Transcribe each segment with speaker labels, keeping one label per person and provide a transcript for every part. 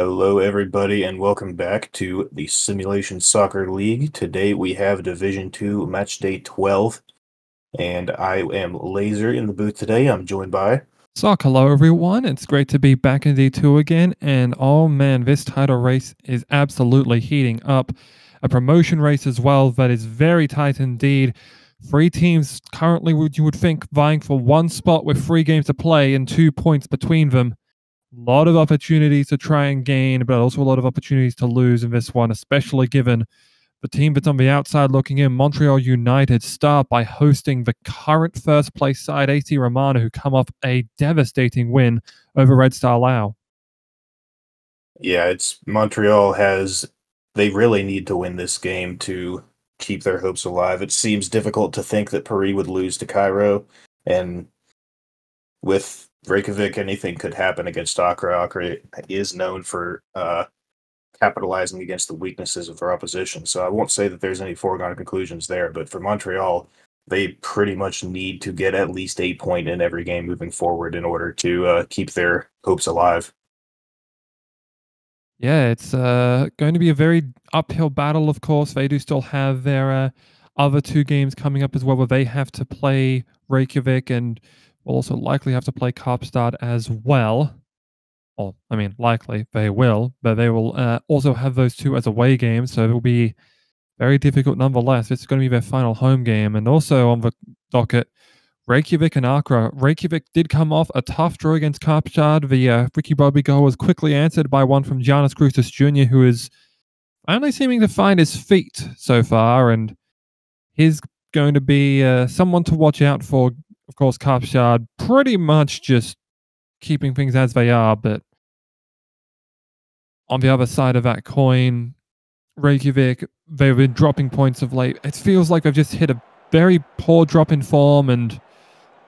Speaker 1: Hello, everybody, and welcome back to the Simulation Soccer League. Today we have Division 2 Match Day 12, and I am Laser in the booth today. I'm joined by...
Speaker 2: Socc, hello everyone. It's great to be back in D2 again. And oh man, this title race is absolutely heating up. A promotion race as well that is very tight indeed. Three teams currently, you would think, vying for one spot with 3 games to play and 2 points between them. A lot of opportunities to try and gain, but also a lot of opportunities to lose in this one, especially given the team that's on the outside looking in, Montreal United, start by hosting the current first place side, AC Romana, who come off a devastating win over Red Star Laos.
Speaker 1: Yeah, it's Montreal they really need to win this game to keep their hopes alive. It seems difficult to think that Paris would lose to Cairo, and with Reykjavik, anything could happen against Accra. Accra is known for capitalizing against the weaknesses of their opposition. So I won't say that there's any foregone conclusions there, but for Montreal, they pretty much need to get at least 8 points in every game moving forward in order to keep their hopes alive.
Speaker 2: Yeah, it's going to be a very uphill battle, of course. They do still have their other 2 games coming up as well, where they have to play Reykjavik and will also likely have to play Kaapstad as well. Well, I mean, likely they will, but they will also have those 2 as away games, so it will be very difficult nonetheless. It's going to be their final home game. And also on the docket, Reykjavik and Accra. Reykjavik did come off a tough draw against Kaapstad. The Ricky Bobby goal was quickly answered by one from Giannis Crucis Jr., who is finally seeming to find his feet so far, and he's going to be someone to watch out for. Of course, Kaapstad pretty much just keeping things as they are, but on the other side of that coin, Reykjavik, they've been dropping points of late. It feels like they've just hit a very poor drop in form and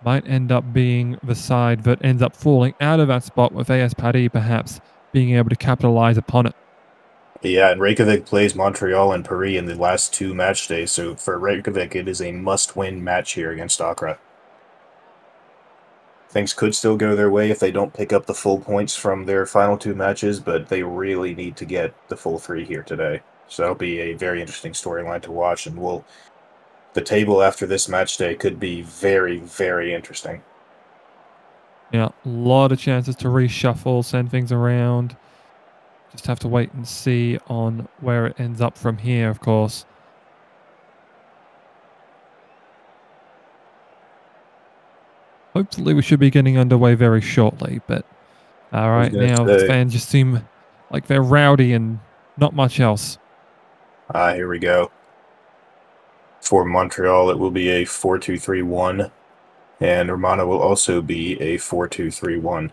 Speaker 2: might end up being the side that ends up falling out of that spot, with AS Paris perhaps being able to capitalize upon it.
Speaker 1: Yeah, and Reykjavik plays Montreal and Paris in the last 2 match days, so for Reykjavik, it is a must-win match here against Accra. Things could still go their way if they don't pick up the full points from their final 2 matches, but they really need to get the full 3 here today. So that'll be a very interesting storyline to watch, and the table after this match day could be very, very interesting.
Speaker 2: Yeah, a lot of chances to reshuffle, send things around. Just have to wait and see on where it ends up from here, of course. Hopefully we should be getting underway very shortly, but right now the fans just seem like they're rowdy and not much else.
Speaker 1: Here we go. For Montreal, it will be a 4-2-3-1, and Romana will also be a 4-2-3-1.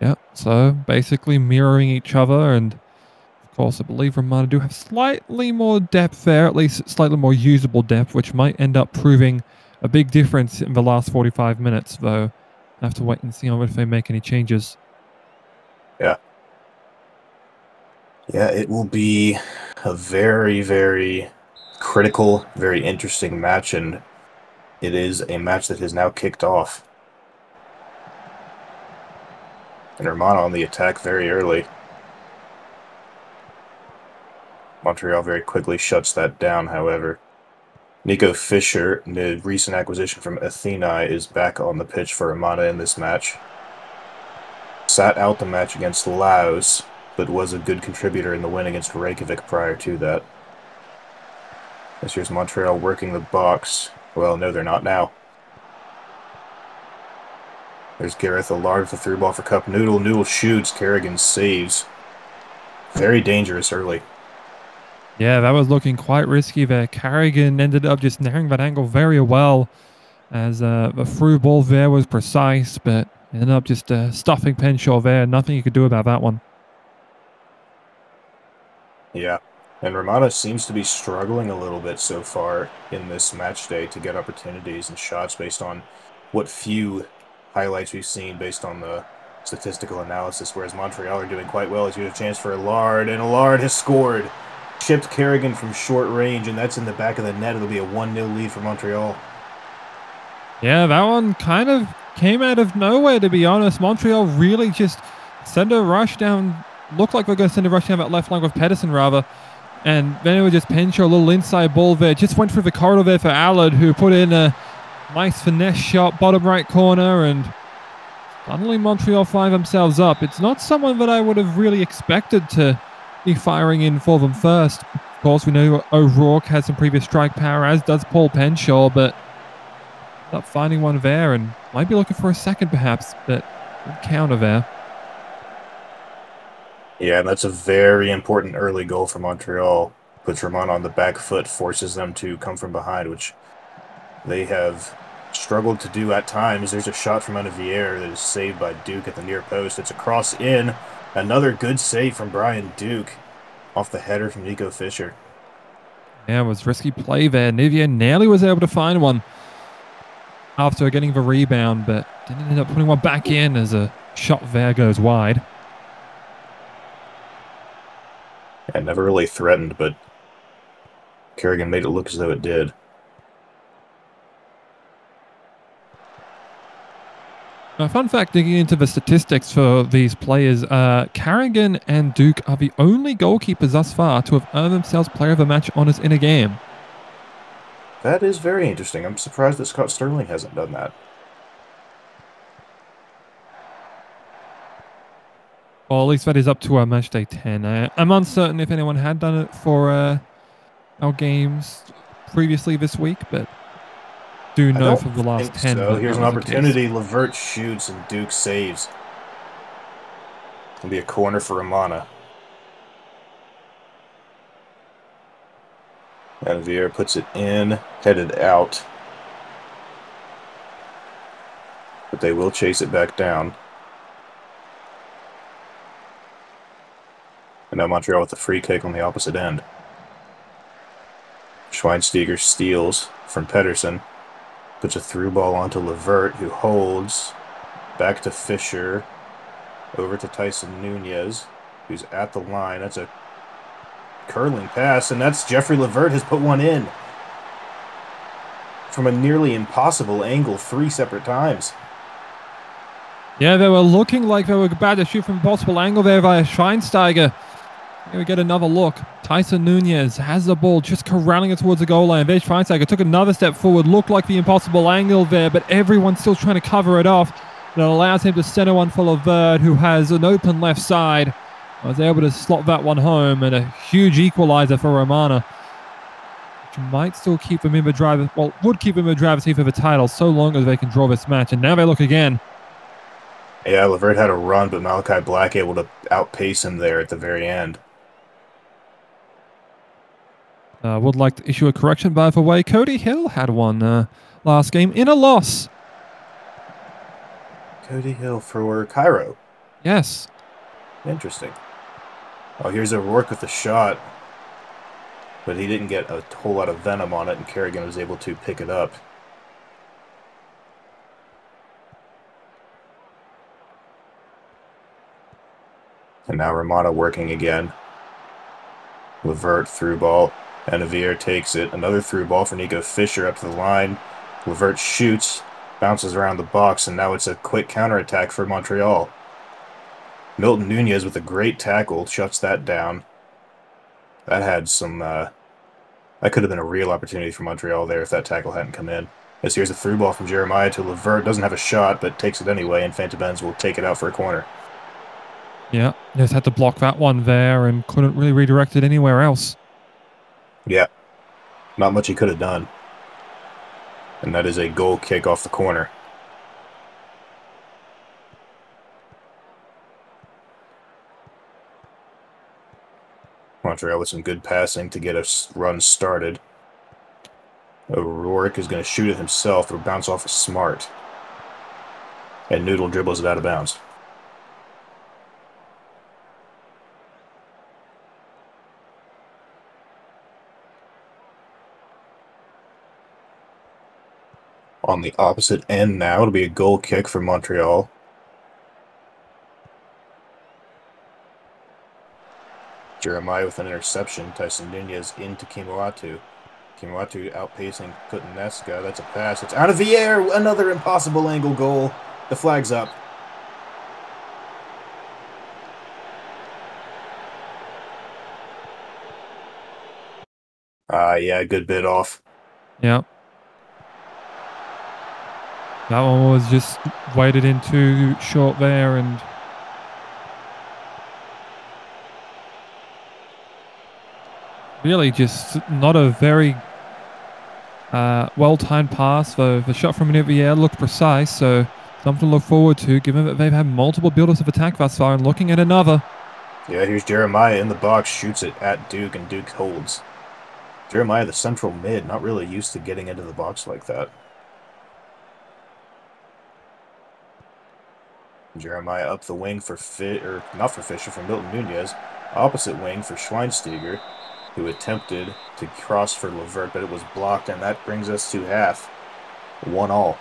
Speaker 2: Yeah, so basically mirroring each other, and of course I believe Romana do have slightly more depth there, at least slightly more usable depth, which might end up proving a big difference in the last 45 minutes, though. I have to wait and see if they make any changes.
Speaker 1: Yeah. Yeah, it will be a very, very critical, very interesting match, and it is a match that has now kicked off. And Romana on the attack very early. Montreal very quickly shuts that down, however. Nico Fischer, the recent acquisition from Athena, is back on the pitch for Romana in this match. Sat out the match against Laos, but was a good contributor in the win against Reykjavik prior to that. This here's Montreal working the box. Well, no, they're not now. There's Gareth Allard for through ball for Cup Noodle. Noodle shoots. Kerrigan saves. Very dangerous early.
Speaker 2: Yeah, that was looking quite risky there. Kerrigan ended up just narrowing that angle very well, as the through ball there was precise, but ended up just stuffing Penshaw there. Nothing you could do about that one.
Speaker 1: Yeah, and Romana seems to be struggling a little bit so far in this match day to get opportunities and shots based on what few highlights we've seen based on the statistical analysis, whereas Montreal are doing quite well. As you have a chance for Allard, and Allard has scored. Chipped Kerrigan from short range, and that's in the back of the net. It'll be a 1-0 lead for Montreal.
Speaker 2: Yeah, that one kind of came out of nowhere, to be honest. Montreal really just send a rush down. Looked like we're going to send a rush down that left flank with Pedersen, rather. And then it would just pinch a little inside ball there. Just went through the corridor there for Allard, who put in a nice finesse shot, bottom right corner, and suddenly Montreal find themselves up. It's not someone that I would have really expected to be firing in for them first. Of course, we know O'Rourke has some previous strike power, as does Paul Penshaw, but up finding one there and might be looking for a second perhaps, but good counter there.
Speaker 1: Yeah, and that's a very important early goal for Montreal. Puts Romana on the back foot, forces them to come from behind, which they have struggled to do at times. There's a shot from Olivier that is saved by Duke at the near post. It's a cross in. Another good save from Brian Duke off the header from Nico Fischer.
Speaker 2: Yeah, it was risky play there. Nivier nearly was able to find one after getting the rebound, but didn't end up putting one back in as a shot there goes wide.
Speaker 1: Yeah, never really threatened, but Kerrigan made it look as though it did.
Speaker 2: A fun fact, digging into the statistics for these players, Carrigan and Duke are the only goalkeepers thus far to have earned themselves player of the match honours in a game.
Speaker 1: That is very interesting. I'm surprised that Scott Sterling hasn't done that.
Speaker 2: Well, at least that is up to our Matchday 10. I'm uncertain if anyone had done it for our games previously this week, but do know for the last 10.
Speaker 1: So here's an opportunity. Levert shoots and Duke saves. It'll be a corner for Romana. And Vieira puts it in, headed out. But they will chase it back down. And now Montreal with the free kick on the opposite end. Schweinsteiger steals from Pedersen. Puts a through ball onto Levert, who holds. Back to Fischer. Over to Tyson Nunez, who's at the line. That's a curling pass, and that's Jeffrey Levert has put one in. From a nearly impossible angle 3 separate times.
Speaker 2: Yeah, they were looking like they were about to shoot from a possible angle there via Schweinsteiger. Here we get another look. Tyson Nunez has the ball, just corralling it towards the goal line. There's Schweinsteiger, took another step forward, looked like the impossible angle there, but everyone's still trying to cover it off. That allows him to center one for Levert, who has an open left side. I was able to slot that one home, and a huge equalizer for Romana, which might still keep them in the driver's, well, would keep them in the driver's seat for the title so long as they can draw this match. And now they look again.
Speaker 1: Yeah, Levert had a run, but Malachi Black able to outpace him there at the very end.
Speaker 2: Would like to issue a correction, by the way. Cody Hill had one last game in a loss.
Speaker 1: Cody Hill for Cairo.
Speaker 2: Yes.
Speaker 1: Interesting. Oh, here's O'Rourke with the shot. But he didn't get a whole lot of venom on it, and Kerrigan was able to pick it up. And now Romana working again. Levert through ball. Olivier takes it. Another through ball for Nico Fischer up to the line. Levert shoots, bounces around the box, and now it's a quick counterattack for Montreal. Milton Nunez with a great tackle shuts that down. That had some... that could have been a real opportunity for Montreal there if that tackle hadn't come in. As here's a through ball from Jeremiah to Levert. Doesn't have a shot, but takes it anyway, and Fantabenz will take it out for a corner.
Speaker 2: Yeah, just had to block that one there and couldn't really redirect it anywhere else.
Speaker 1: Yeah, not much he could have done. And that is a goal kick off the corner. Montreal with some good passing to get a run started. O'Rourke is going to shoot it himself. It'll bounce off of Smart. And Noodle dribbles it out of bounds. On the opposite end now, it'll be a goal kick for Montreal. Jeremiah with an interception. Tyson Nunez into Kimuatu. Kimuatu outpacing Kutaneska. That's a pass. It's out of the air. Another impossible angle goal. The flag's up. Yeah, good bit off.
Speaker 2: Yeah. That one was just weighted in too short there, and really just not a very well-timed pass. The shot from near the air looked precise, so something to look forward to, given that they've had multiple build-ups of attack thus far, and looking at another.
Speaker 1: Yeah, here's Jeremiah in the box, shoots it at Duke, and Duke holds. Jeremiah, the central mid, not really used to getting into the box like that. Jeremiah up the wing for not for Fisher, for Milton Nunez. Opposite wing for Schweinsteiger, who attempted to cross for Levert, but it was blocked, and that brings us to half. 1-1.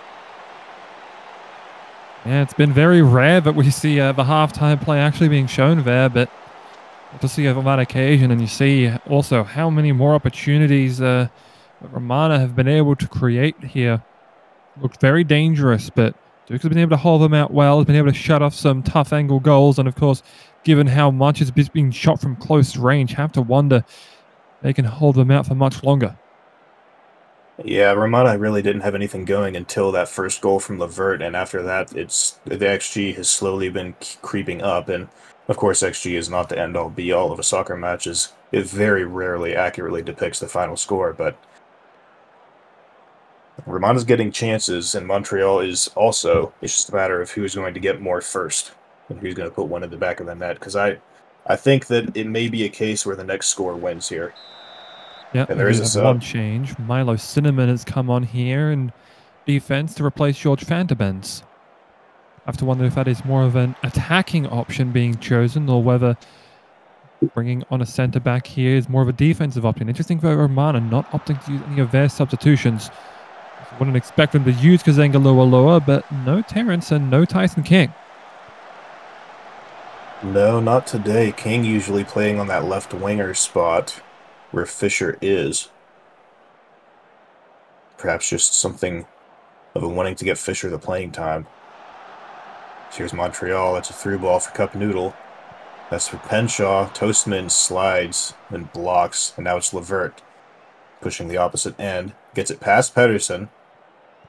Speaker 2: Yeah, it's been very rare that we see the halftime play actually being shown there, but to see it on that occasion, and you see also how many more opportunities that Romana have been able to create here. Looked very dangerous, but Duke has been able to hold them out well, has been able to shut off some tough angle goals, and of course, given how much is being shot from close range, have to wonder they can hold them out for much longer.
Speaker 1: Yeah, Romana really didn't have anything going until that first goal from Levert, and after that, the XG has slowly been creeping up, and of course, XG is not the end-all be-all of a soccer match. It very rarely accurately depicts the final score, but Romana's getting chances, and Montreal is also. It's just a matter of who's going to get more first, and who's going to put one in the back of the net, because I think that it may be a case where the next score wins here.
Speaker 2: Yeah,
Speaker 1: And
Speaker 2: we
Speaker 1: there
Speaker 2: do
Speaker 1: is a
Speaker 2: have one
Speaker 1: sub.
Speaker 2: change. Milo Cinnamon has come on here in defense to replace George Fantabens. I have to wonder if that is more of an attacking option being chosen, or whether bringing on a centre back here is more of a defensive option. Interesting for Romana not opting to use any of their substitutions. I wouldn't expect them to use Kazenga Loa, but no Terrence and no Tyson King.
Speaker 1: No, not today. King usually playing on that left winger spot where Fisher is. Perhaps just something of a wanting to get Fisher the playing time. Here's Montreal. That's a through ball for Cup Noodle. That's for Penshaw. Toastman slides and blocks, and now it's Levert pushing the opposite end. Gets it past Pedersen.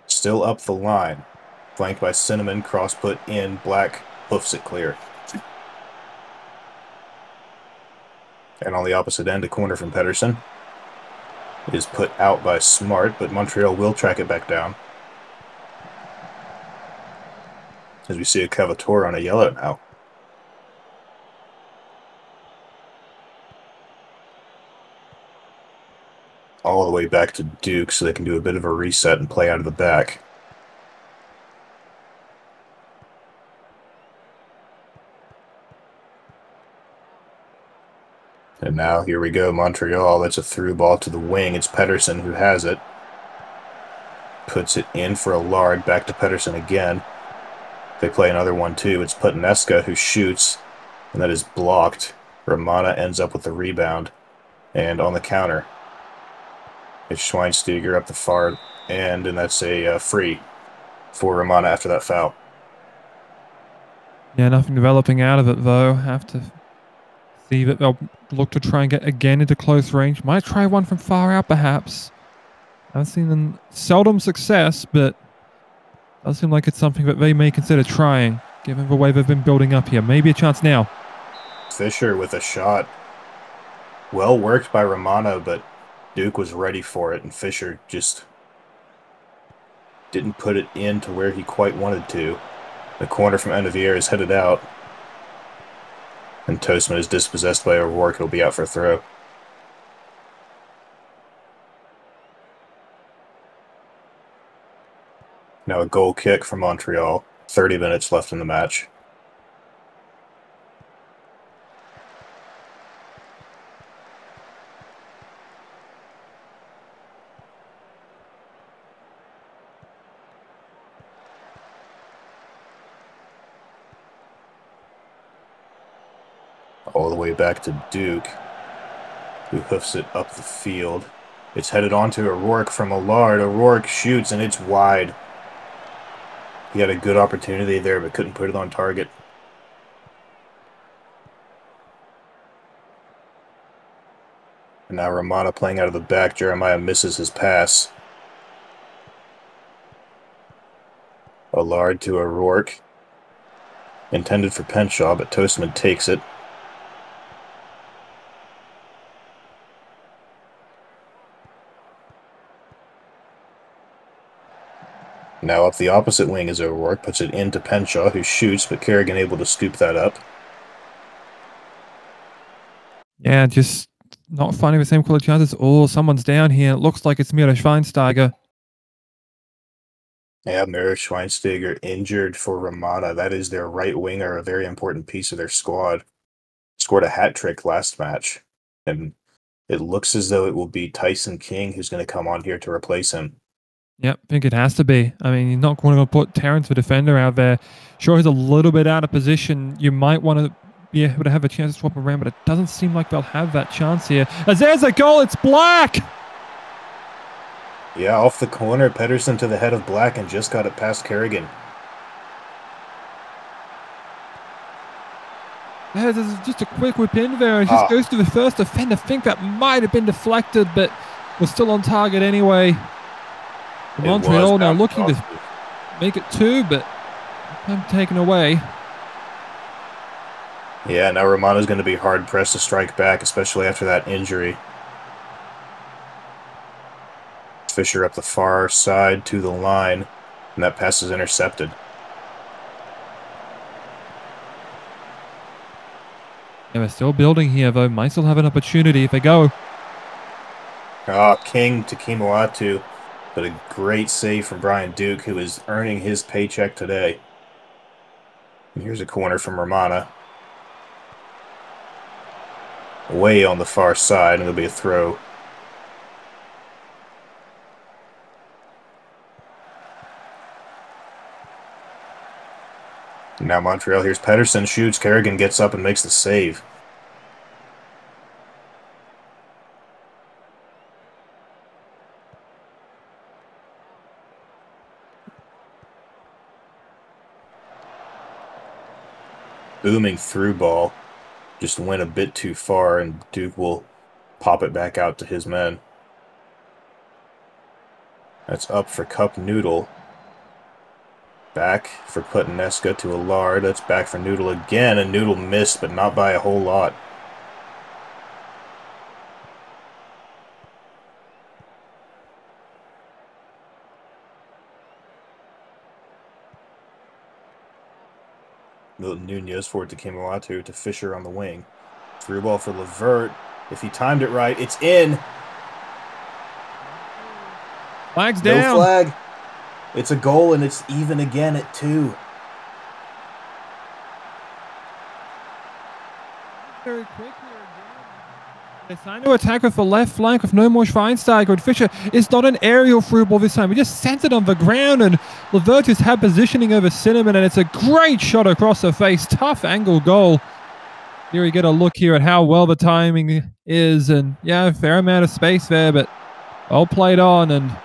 Speaker 1: Still up the line. Flanked by Cinnamon. Cross put in. Black hoofs it clear. And on the opposite end, a corner from Pedersen. It is put out by Smart, but Montreal will track it back down. As we see a Cavator on a yellow now. All the way back to Duke so they can do a bit of a reset and play out of the back. And now here we go, Montreal. That's a through ball to the wing. It's Pedersen who has it. Puts it in for a Lard. Back to Pedersen again. They play another one too. It's Putaneska who shoots, and that is blocked. Romana ends up with the rebound. And on the counter, it's Schweinsteiger up the far end, and that's a free for Romana after that foul.
Speaker 2: Yeah, nothing developing out of it though. Have to see that they'll look to try and get again into close range. Might try one from far out perhaps. I've seen them seldom success, but does seem like it's something that they may consider trying, given the way they've been building up here. Maybe a chance now.
Speaker 1: Fisher with a shot. Well worked by Romano, but Duke was ready for it, and Fisher just didn't put it in to where he quite wanted to. The corner from end of the air is headed out, and Toastman is dispossessed by O'Rourke. He'll be out for a throw. Now a goal kick for Montreal. 30 minutes left in the match. All the way back to Duke, who hoofs it up the field. It's headed on to O'Rourke from Allard. O'Rourke shoots, and it's wide. He had a good opportunity there, but couldn't put it on target. And Now Romana playing out of the back. Jeremiah misses his pass. Allard to O'Rourke. Intended for Penshaw, but Toastman takes it. Now up the opposite wing is O'Rourke. Puts it into Penshaw, who shoots, but Kerrigan able to scoop that up.
Speaker 2: Yeah, just not finding the same quality chances. Oh, someone's down here. It looks like it's Mira Schweinsteiger.
Speaker 1: Yeah, Mira Schweinsteiger injured for Romana. That is their right winger, a very important piece of their squad. Scored a hat trick last match, and it looks as though it will be Tyson King who's going to come on here to replace him.
Speaker 2: Yep, I think it has to be. I mean, you're not going to put Terrence, the defender, out there. Sure, he's a little bit out of position. You might want to be able to have a chance to swap around, but it doesn't seem like they'll have that chance here. As there's a goal, it's Black!
Speaker 1: Yeah, off the corner, Pedersen to the head of Black and just got it past Kerrigan.
Speaker 2: Yeah, this is just a quick whip in there. It just goes to the first defender. I think that might have been deflected, but was still on target anyway. Montreal now looking to make it 2, but I'm taken away.
Speaker 1: Yeah, now Romana's going to be hard-pressed to strike back, especially after that injury. Fisher up the far side to the line, and that pass is intercepted.
Speaker 2: Yeah, we're still building here, though. Might still have an opportunity if they go.
Speaker 1: King to Kimoatu. But a great save from Brian Duke, who is earning his paycheck today. And here's a corner from Romana. Way on the far side, and it'll be a throw. Now Montreal, here's Pedersen, shoots, Kerrigan gets up and makes the save. Booming through ball. Just went a bit too far, and Duke will pop it back out to his men. That's up for Cup Noodle. Back for Putaneska to Allard. That's back for Noodle again, and Noodle missed, but not by a whole lot. Milton Nunez forward to Kimoatu to Fisher on the wing. Through ball for Levert. If he timed it right, it's in.
Speaker 2: Flag's down.
Speaker 1: No flag. It's a goal, and it's even again at 2.
Speaker 2: Very quick here again. They signed to attack with the left flank with no more Schweinsteiger, and Fisher is not an aerial through ball this time. He just sent it on the ground, and Levert just had positioning over Cinnamon, and it's a great shot across the face. Tough angle goal. Here we get a look here at how well the timing is, and yeah, a fair amount of space there, but well played on, and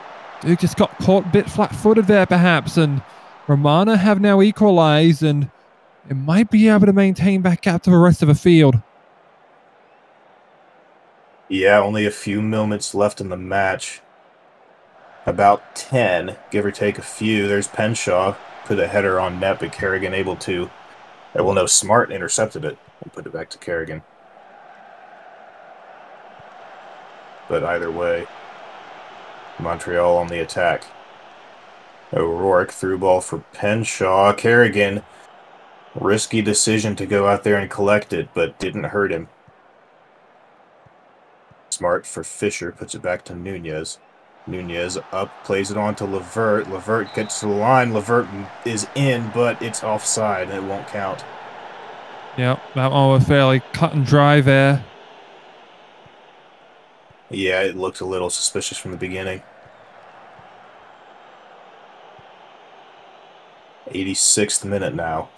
Speaker 2: Duke just got caught a bit flat-footed there perhaps, and Romana have now equalized, and it might be able to maintain back out to the rest of the field.
Speaker 1: Yeah, only a few moments left in the match. About 10, give or take a few. There's Penshaw, put a header on net, but Kerrigan able to... Well, no, Smart intercepted it and put it back to Kerrigan. But either way, Montreal on the attack. O'Rourke through ball for Penshaw. Kerrigan, risky decision to go out there and collect it, but didn't hurt him. Smart for Fisher, puts it back to Nunez. Nunez up, plays it on to Levert. Levert gets to the line. Levert is in, but it's offside, and it won't count.
Speaker 2: Yep, that one was fairly cut and dry there.
Speaker 1: Yeah, it looked a little suspicious from the beginning. 86th minute now.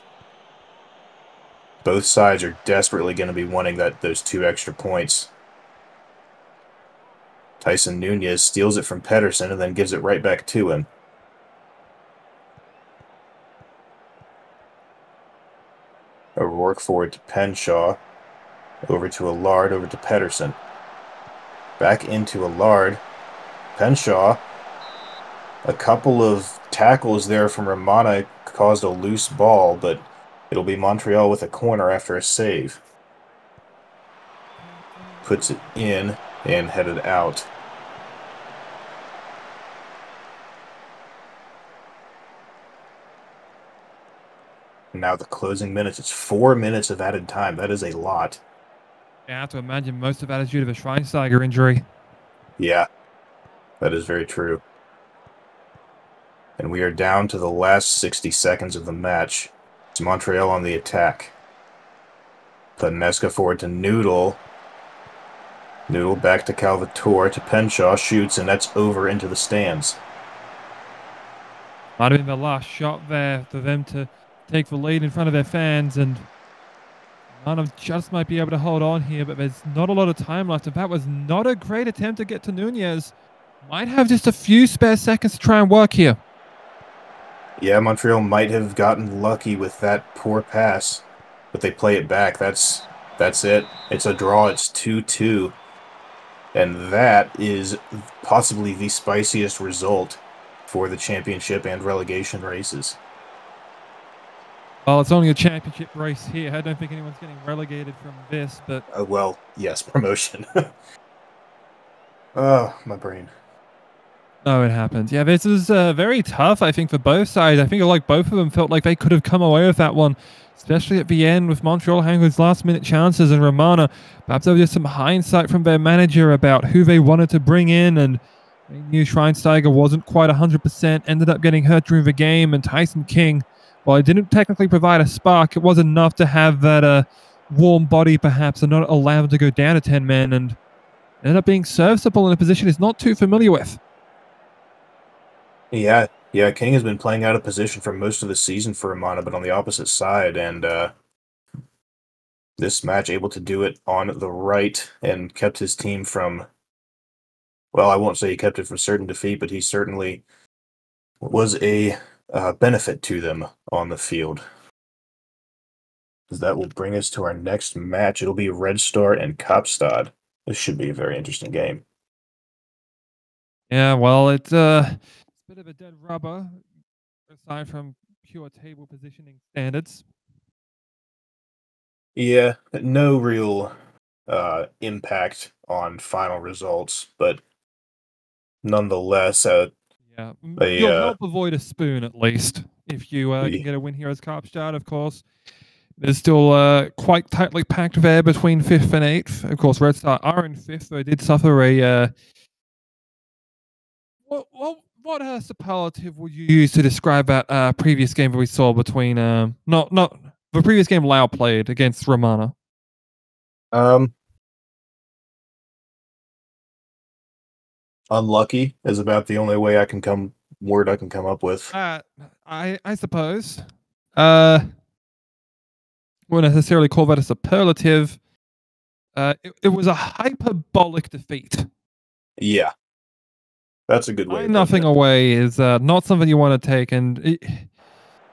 Speaker 1: Both sides are desperately going to be wanting those 2 extra points. Tyson Nunez steals it from Pedersen and then gives it right back to him. O'Rourke forward to Penshaw. Over to Allard, over to Pedersen. Back into Allard. Penshaw. A couple of tackles there from Romana caused a loose ball, but it'll be Montreal with a corner after a save. Puts it in and headed out. Now the closing minutes. It's 4 minutes of added time. That is a lot.
Speaker 2: I have to imagine most of that is due to the Schweinsteiger injury.
Speaker 1: Yeah, that is very true. And we are down to the last 60 seconds of the match. It's Montreal on the attack. Panesca forward to Noodle. Noodle back to Calvator, to Penshaw, shoots, and that's over into the stands.
Speaker 2: Might have been the last shot there for them to take the lead in front of their fans, and none of just might be able to hold on here, but there's not a lot of time left. And that was not a great attempt to get to Nunez. Might have just a few spare seconds to try and work here.
Speaker 1: Yeah, Montreal might have gotten lucky with that poor pass, but they play it back. That's it. It's a draw. It's 2-2. And that is possibly the spiciest result for the championship and relegation races.
Speaker 2: Well, it's only a championship race here. I don't think anyone's getting relegated from this, but...
Speaker 1: well, yes, promotion. Oh, my brain.
Speaker 2: Oh, it happens. Yeah, this is very tough, I think, for both sides. I think like both of them felt like they could have come away with that one, especially at the end with Montreal having those last-minute chances, and Romana, perhaps there was just some hindsight from their manager about who they wanted to bring in, and they knew Schweinsteiger wasn't quite 100%, ended up getting hurt during the game, and Tyson King, while he didn't technically provide a spark, it was enough to have that warm body, perhaps, and not allow him to go down to 10 men, and ended up being serviceable in a position he's not too familiar with.
Speaker 1: Yeah, King has been playing out of position for most of the season for Romana, but on the opposite side, and this match able to do it on the right and kept his team from, well, I won't say he kept it from certain defeat, but he certainly was a benefit to them on the field. That will bring us to our next match. It'll be Red Star and Kaapstad. This should be a very interesting game.
Speaker 2: Yeah, well, it's a bit of a dead rubber, aside from pure table positioning standards.
Speaker 1: Yeah, no real impact on final results, but nonetheless,
Speaker 2: yeah, you'll help avoid a spoon at least if you can get a win here as Kaapstad, of course. There's still quite tightly packed there between 5th and 8th. Of course, Red Star are in 5th, though they did suffer a... What superlative would you use to describe that previous game that we saw between... not the previous game Laos played against Romana?
Speaker 1: Unlucky is about the only way I can come up with.
Speaker 2: I suppose. Wouldn't necessarily call that a superlative. It was a hyperbolic defeat.
Speaker 1: Yeah. That's a good way.
Speaker 2: Nothing away is not something you want to take, and it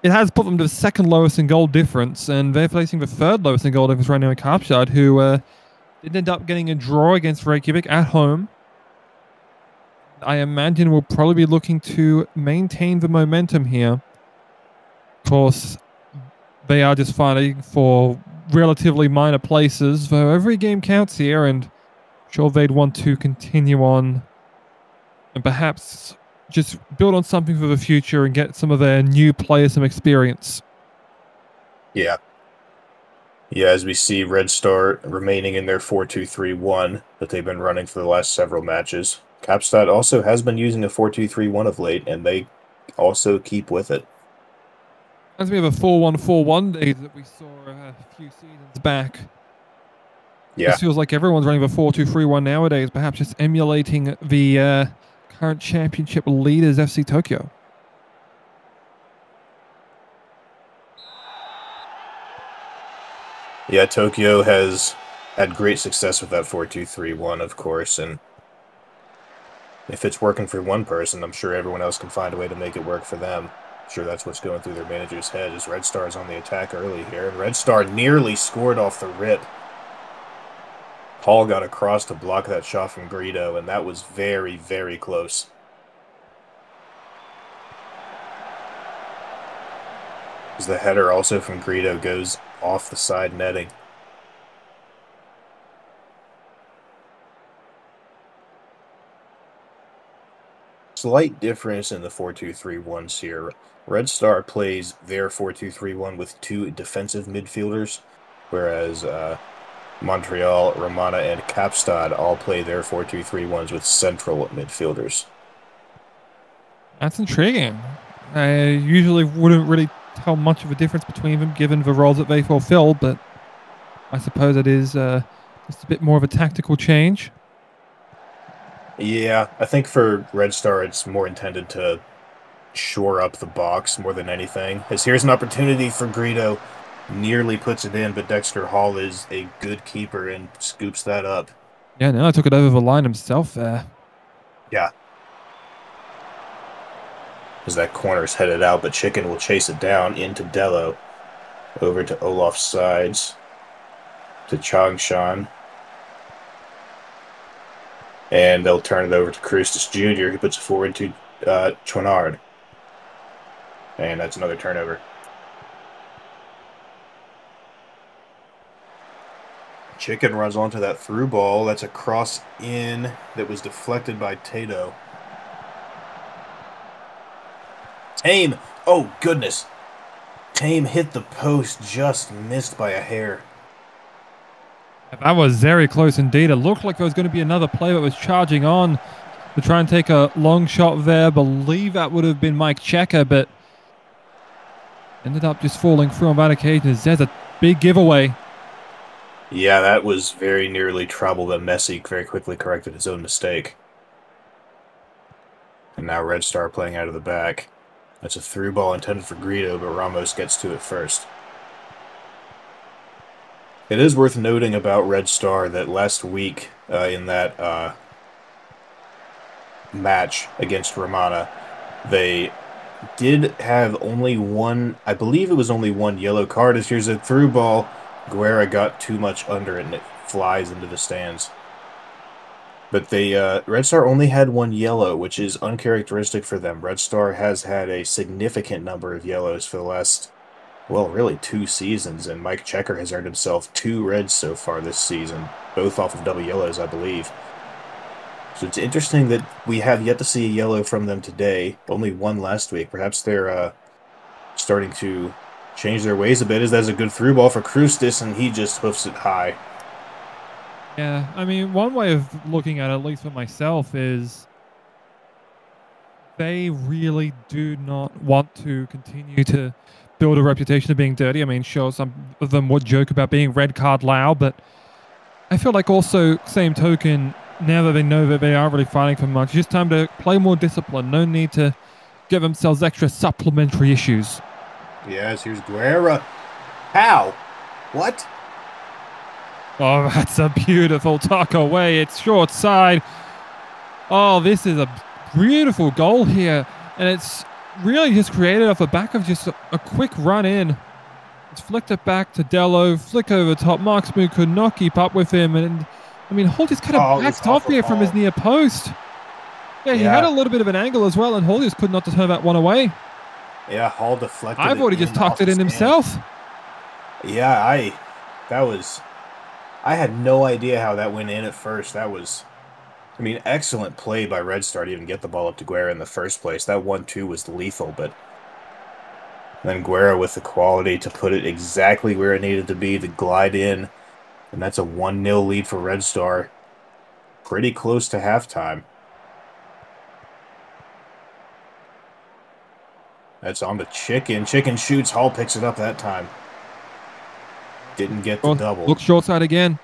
Speaker 2: has put them to the second lowest in goal difference, and they're facing the third lowest in goal difference right now in Kaapstad, who did end up getting a draw against Reykjavik at home. I imagine we'll probably be looking to maintain the momentum here. Of course, they are just fighting for relatively minor places, though every game counts here, and I'm sure they'd want to continue on and perhaps just build on something for the future and get some of their new players some experience.
Speaker 1: Yeah. Yeah, as we see Red Star remaining in their 4-2-3-1 that they've been running for the last several matches. Kaapstad also has been using a 4-2-3-1 of late, and they also keep with it.
Speaker 2: As we have a 4-1-4-1 days that we saw a few seasons back.
Speaker 1: Yeah.
Speaker 2: It feels like everyone's running the 4-2-3-1 nowadays, perhaps just emulating the current championship leaders, FC Tokyo.
Speaker 1: Yeah, Tokyo has had great success with that 4-2-3-1, of course, and if it's working for one person, I'm sure everyone else can find a way to make it work for them. I'm sure that's what's going through their manager's head as Red Star is on the attack early here, and Red Star nearly scored off the rip. Hall got across to block that shot from Greedo, and that was very, very close. As the header also from Greedo goes off the side netting. Slight difference in the 4-2-3-1s here. Red Star plays their 4-2-3-1 with two defensive midfielders, whereas Montreal, Romana, and Kaapstad all play their 4-2-3-1s with central midfielders.
Speaker 2: That's intriguing. I usually wouldn't really tell much of a difference between them given the roles that they fulfill, but I suppose it is just a bit more of a tactical change.
Speaker 1: Yeah, I think for Red Star, it's more intended to shore up the box more than anything. As here's an opportunity for Greedo. Nearly puts it in, but Dexter Hall is a good keeper and scoops that up.
Speaker 2: Yeah, no, I took it over the line himself there.
Speaker 1: Yeah. As that corner's headed out, but Chicken will chase it down into Dello. Over to Olaf's sides. To Changshan. And they'll turn it over to Krustis Jr., who puts it forward to Chouinard. And that's another turnover. Chicken runs onto that through ball. That's a cross in that was deflected by Tato. Tame! Oh, goodness. Tame hit the post, just missed by a hair.
Speaker 2: That was very close indeed. It looked like there was going to be another player that was charging on to try and take a long shot there. I believe that would have been Mike Checker, but ended up just falling through on that occasion. There's a big giveaway.
Speaker 1: Yeah, that was very nearly trouble, but Messi very quickly corrected his own mistake. And now Red Star playing out of the back. That's a through ball intended for Greedo, but Ramos gets to it first. It is worth noting about Red Star that last week in that match against Romana, they did have only one, I believe it was only one yellow card. As here's a through ball, Guerra got too much under it and it flies into the stands. But they Red Star only had one yellow, which is uncharacteristic for them. Red Star has had a significant number of yellows for the last, well, really 2 seasons, and Mike Checker has earned himself 2 reds so far this season, both off of double yellows, I believe. So it's interesting that we have yet to see a yellow from them today, only one last week. Perhaps they're starting to change their ways a bit, as that's a good through ball for Krustis, and he just hoofs it high.
Speaker 2: Yeah, I mean, one way of looking at it, at least for myself, is they really do not want to continue to build a reputation of being dirty. I mean, sure, some of them would joke about being red card loud, but I feel like also, same token, now that they know that they aren't really fighting for much, it's just time to play more discipline. No need to give themselves extra supplementary issues.
Speaker 1: Yes, here's Guerra. How? What?
Speaker 2: Oh, that's a beautiful tuck away. It's short side. Oh, this is a beautiful goal here. And it's really just created off the back of just a quick run in. It's flicked it back to Dello. Flick over the top. Mark Smoot could not keep up with him. And, I mean, Hall just kind of backed off here from his near post. Yeah, he had a little bit of an angle as well, and Hall just could not turn that one away.
Speaker 1: Yeah, Hall deflected
Speaker 2: I've already just tucked it in himself.
Speaker 1: Yeah, I had no idea how that went in at first. That was, I mean, excellent play by Red Star to even get the ball up to Guerra in the first place. That 1-2 was lethal, but then Guerra with the quality to put it exactly where it needed to be, to glide in, and that's a 1-0 lead for Red Star. Pretty close to halftime. That's on to Chicken. Chicken shoots. Hall picks it up that time. Didn't get the double.
Speaker 2: Look short side again.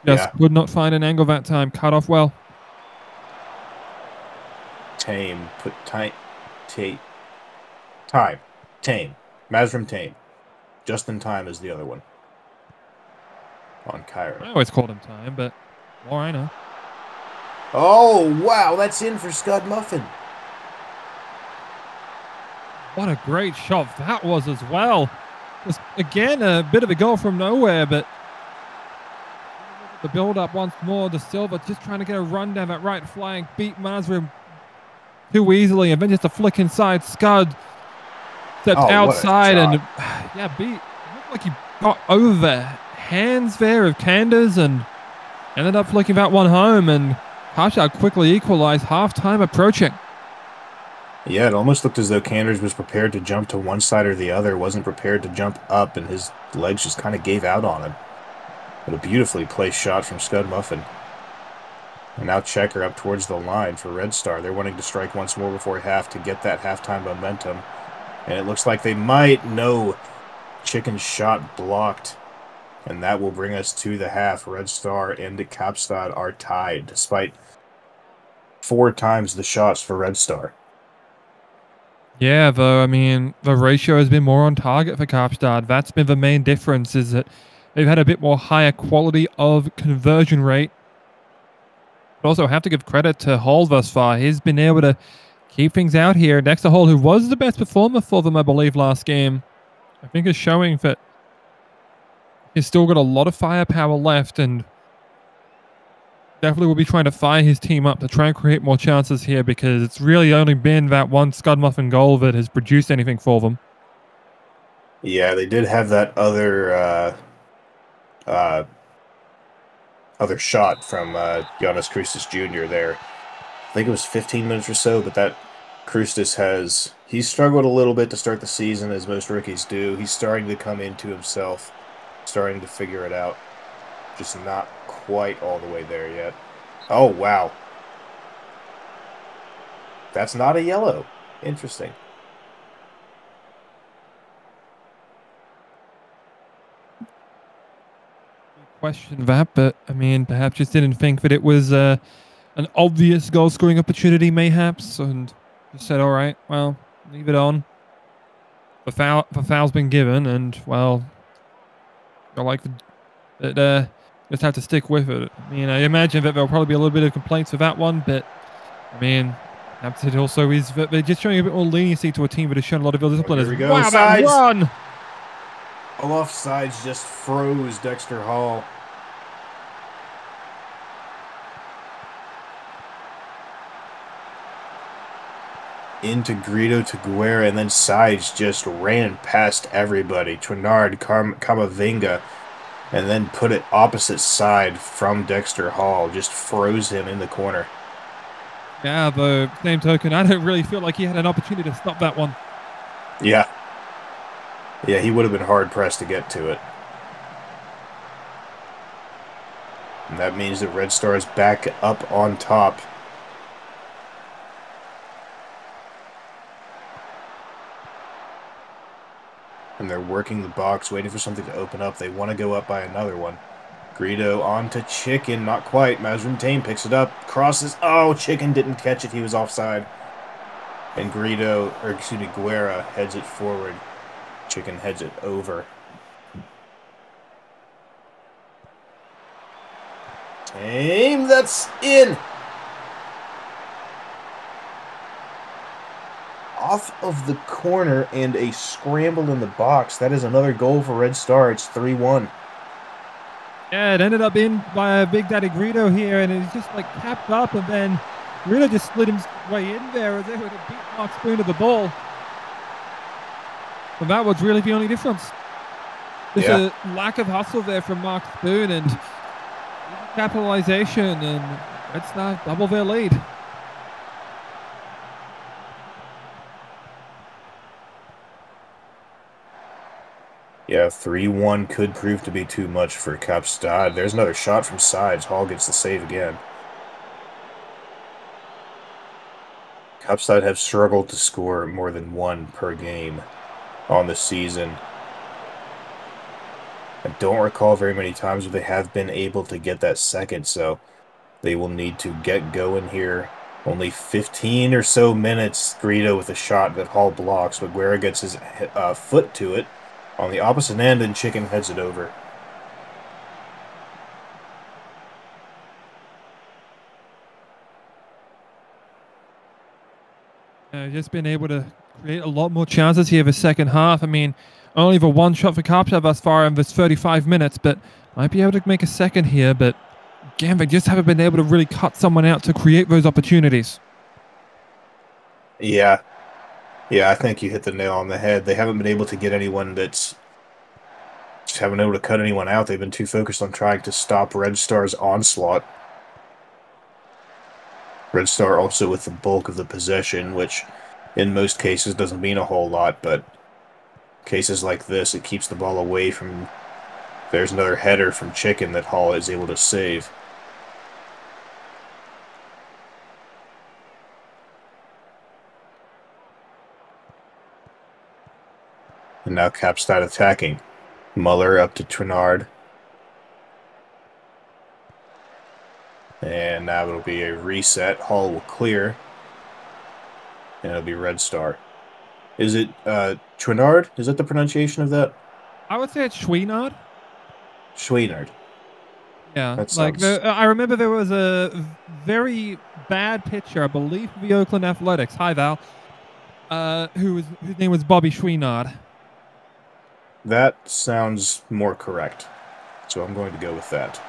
Speaker 2: Just could not find an angle that time. Cut off well.
Speaker 1: Tame. Tame. Mazrim Tame. Just in time is the other one. On Cairo.
Speaker 2: I always called him Time, but more I know.
Speaker 1: Oh, wow. That's in for Scud Muffin.
Speaker 2: What a great shot that was as well. Just, again, a bit of a goal from nowhere, but The build-up once more. The Silva just trying to get a run down that right flank. Beat Mazrim too easily. And then just a flick inside. Scud stepped outside and yeah, looked like he got over the hands there of Kanders and ended up flicking that one home. And Kaapstad quickly equalized. Half-time approaching.
Speaker 1: Yeah, it almost looked as though Kanders was prepared to jump to one side or the other, wasn't prepared to jump up, and his legs just kind of gave out on him. But a beautifully placed shot from Scud Muffin. And now Checker up towards the line for Red Star. They're wanting to strike once more before half to get that halftime momentum. And it looks like they might. No. Chicken's shot blocked. And that will bring us to the half. Red Star and Kaapstad are tied, despite 4 times the shots for Red Star.
Speaker 2: Yeah, though, I mean, the ratio has been more on target for Kaapstad. That's been the main difference, is that they've had a bit more higher quality of conversion rate. But also have to give credit to Hall thus far. He's been able to keep things out here. Next to Hall, who was the best performer for them, I believe, last game, I think is showing that he's still got a lot of firepower left and definitely will be trying to fire his team up to try and create more chances here, because it's really only been that one Scud Muffin goal that has produced anything for them.
Speaker 1: Yeah, they did have that other shot from Jonas Krustis Jr. there. I think it was 15 minutes or so, but that Krustis he's struggled a little bit to start the season, as most rookies do. He's starting to come into himself, starting to figure it out. Just not quite all the way there yet. Oh, wow. That's not a yellow. Interesting.
Speaker 2: Question that, but I mean, perhaps just didn't think that it was an obvious goal-scoring opportunity, mayhaps, and just said, all right, well, leave it on. The foul's been given, and, well, I like it. Just have to stick with it. I mean, I imagine that there'll probably be a little bit of complaints for that one, but I mean, perhaps it also is that they're just showing a bit more leniency to a team that has shown a lot of discipline.
Speaker 1: Here we go.
Speaker 2: Wow, that run!
Speaker 1: Offsides just froze Dexter Hall. Into Grito to Guerra, and then Sides just ran past everybody. Trinard, Kamavinga, and then put it opposite side from Dexter Hall. Just froze him in the corner.
Speaker 2: Yeah, the same token, I don't really feel like he had an opportunity to stop that one.
Speaker 1: Yeah. Yeah, he would have been hard-pressed to get to it. And that means that Red Star is back up on top. And they're working the box, waiting for something to open up. They want to go up by another one. Greedo on to Chicken. Not quite. Mazrim Tane picks it up. Crosses. Oh, Chicken didn't catch it. He was offside. And Guerra heads it forward. Chicken heads it over. Tame. That's in. Off of the corner and a scramble in the box. That is another goal for Red Star. It's 3-1.
Speaker 2: Yeah, it ended up in by a Big Daddy Greedo here, and it was just like capped up, and then Greedo just slid his way in there as they were to beat Mark Spoon to the ball. And that was really the only difference. There's a lack of hustle there from Mark Spoon, and capitalization, and Red Star double their lead.
Speaker 1: Yeah, 3-1 could prove to be too much for Kaapstad. There's another shot from Sides. Hall gets the save again. Kaapstad have struggled to score more than 1 per game on the season. I don't recall very many times where they have been able to get that second, so they will need to get going here. Only 15 or so minutes. Greedo with a shot that Hall blocks, but Guerra gets his foot to it on the opposite end, and Chicken heads it over.
Speaker 2: Just been able to create a lot more chances here the second half. I mean, only the one shot for Kaapstad thus far in this 35 minutes, but might be able to make a second here. But again, they just haven't been able to really cut someone out to create those opportunities.
Speaker 1: Yeah. Yeah, I think you hit the nail on the head. They haven't been able to get anyone that's just haven't been able to cut anyone out. They've been too focused on trying to stop Red Star's onslaught. Red Star also with the bulk of the possession, which in most cases doesn't mean a whole lot, but cases like this, it keeps the ball away from... There's another header from Chicken that Hall is able to save. And now Kaapstad attacking. Muller up to Trinard. And now it'll be a reset. Hall will clear. And it'll be Red Star. Is it Trinard? Is that the pronunciation of that?
Speaker 2: I would say it's Chouinard.
Speaker 1: Chouinard.
Speaker 2: Yeah,
Speaker 1: That
Speaker 2: like
Speaker 1: sounds...
Speaker 2: I remember there was a very bad pitcher, I believe, for the Oakland Athletics. Hi, Val. Whose name was Bobby Chouinard.
Speaker 1: That sounds more correct. So I'm going to go with that.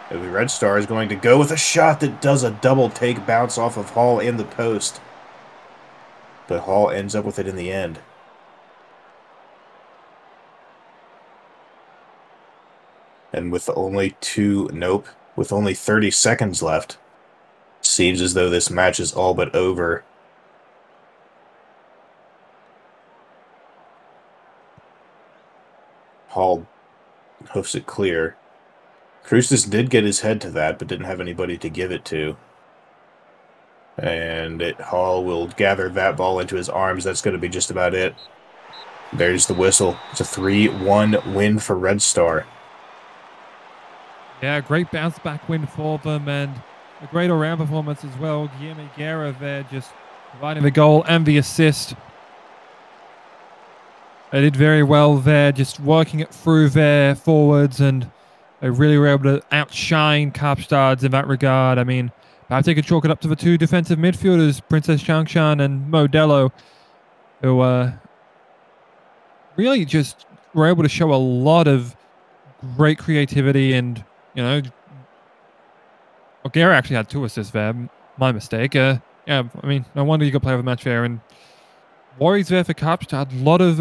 Speaker 1: The Red Star is going to go with a shot that does a double take bounce off of Hall in the post. But Hall ends up with it in the end. And with only with only 30 seconds left, seems as though this match is all but over. Hall hoofs it clear. Krustis did get his head to that, but didn't have anybody to give it to. And Hall will gather that ball into his arms. That's going to be just about it. There's the whistle. It's a 3-1 win for Red Star.
Speaker 2: Yeah, great bounce back win for them, and a great all-round performance as well. Guillermo Guerra there just providing the goal and the assist. They did very well there, just working it through their forwards, and they really were able to outshine Kaapstad in that regard. I mean, perhaps they could chalk it up to the two defensive midfielders, Princess Changshan and Modelo, who really just were able to show a lot of great creativity. And, you know, Guerra actually had 2 assists there. My mistake. Yeah, I mean, no wonder you could play with a match there. And worries there for Kaapstad. A lot of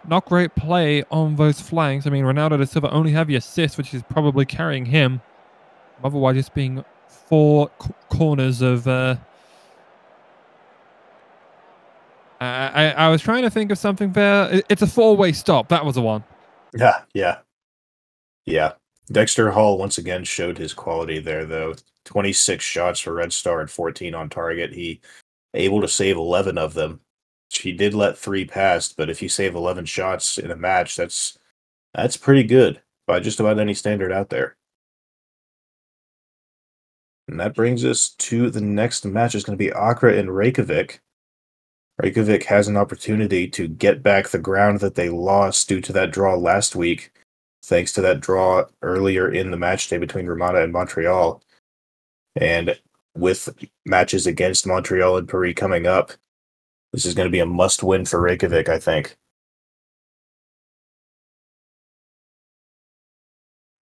Speaker 2: not great play on those flanks. I mean, Ronaldo de Silva only had the assist, which is probably carrying him. Otherwise, just being 4 corners of... I was trying to think of something there. It's a 4-way stop. That was the one.
Speaker 1: Yeah. Dexter Hall once again showed his quality there, though. 26 shots for Red Star and 14 on target. He able to save 11 of them. He did let 3 pass, but if you save 11 shots in a match, that's pretty good by just about any standard out there. And that brings us to the next match. It's going to be Accra and Reykjavik. Reykjavik has an opportunity to get back the ground that they lost due to that draw last week, thanks to that draw earlier in the match day between Romana and Montreal. And with matches against Montreal and Paris coming up, this is going to be a must-win for Reykjavik, I think.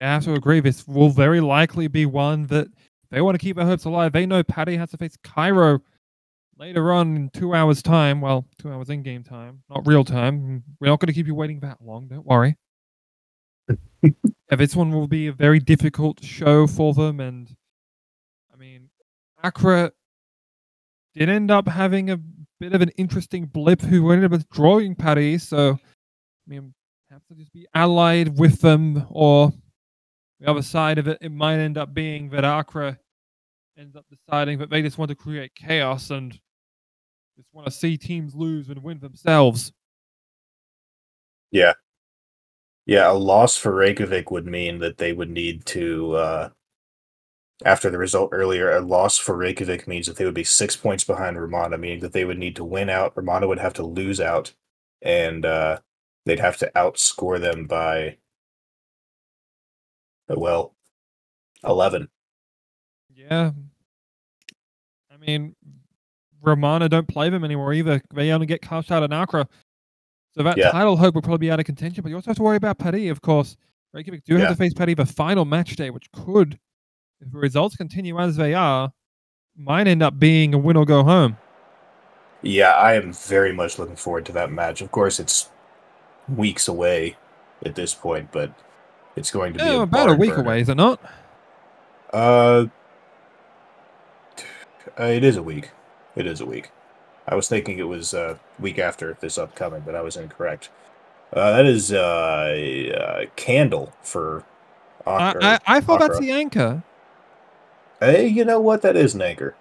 Speaker 2: I have to agree. This will very likely be one that they want to keep their hopes alive. They know Paddy has to face Cairo later on in 2 hours' time. Well, 2 hours in-game time, not real time. We're not going to keep you waiting that long. Don't worry. This one will be a very difficult show for them. And, I mean, Accra did end up having a bit of an interesting blip who ended up drawing Paddy. So, I mean, have to just be allied with them, or the other side of it, it might end up being that Accra ends up deciding that they just want to create chaos and just want to see teams lose and win themselves.
Speaker 1: Yeah. Yeah, a loss for Reykjavik would mean that they would need to, after the result earlier, a loss for Reykjavik means that they would be 6 points behind Romana, meaning that they would need to win out. Romana would have to lose out, and they'd have to outscore them by, 11.
Speaker 2: Yeah. I mean, Romana don't play them anymore either. They only get Kaapstad and Accra. So that title hope will probably be out of contention, but you also have to worry about Paddy, of course. Reykjavik do have to face Paddy the final match day, which could if the results continue as they are, might end up being a win or go home.
Speaker 1: Yeah, I am very much looking forward to that match. Of course, it's weeks away at this point, but it's going to be a
Speaker 2: About a
Speaker 1: barn
Speaker 2: week
Speaker 1: burner.
Speaker 2: away, is it not?
Speaker 1: It is a week. It is a week. I was thinking it was a week after this upcoming, but I was incorrect. That is Candle for Accra.
Speaker 2: I thought that's the anchor.
Speaker 1: Hey, you know what? That is an anchor.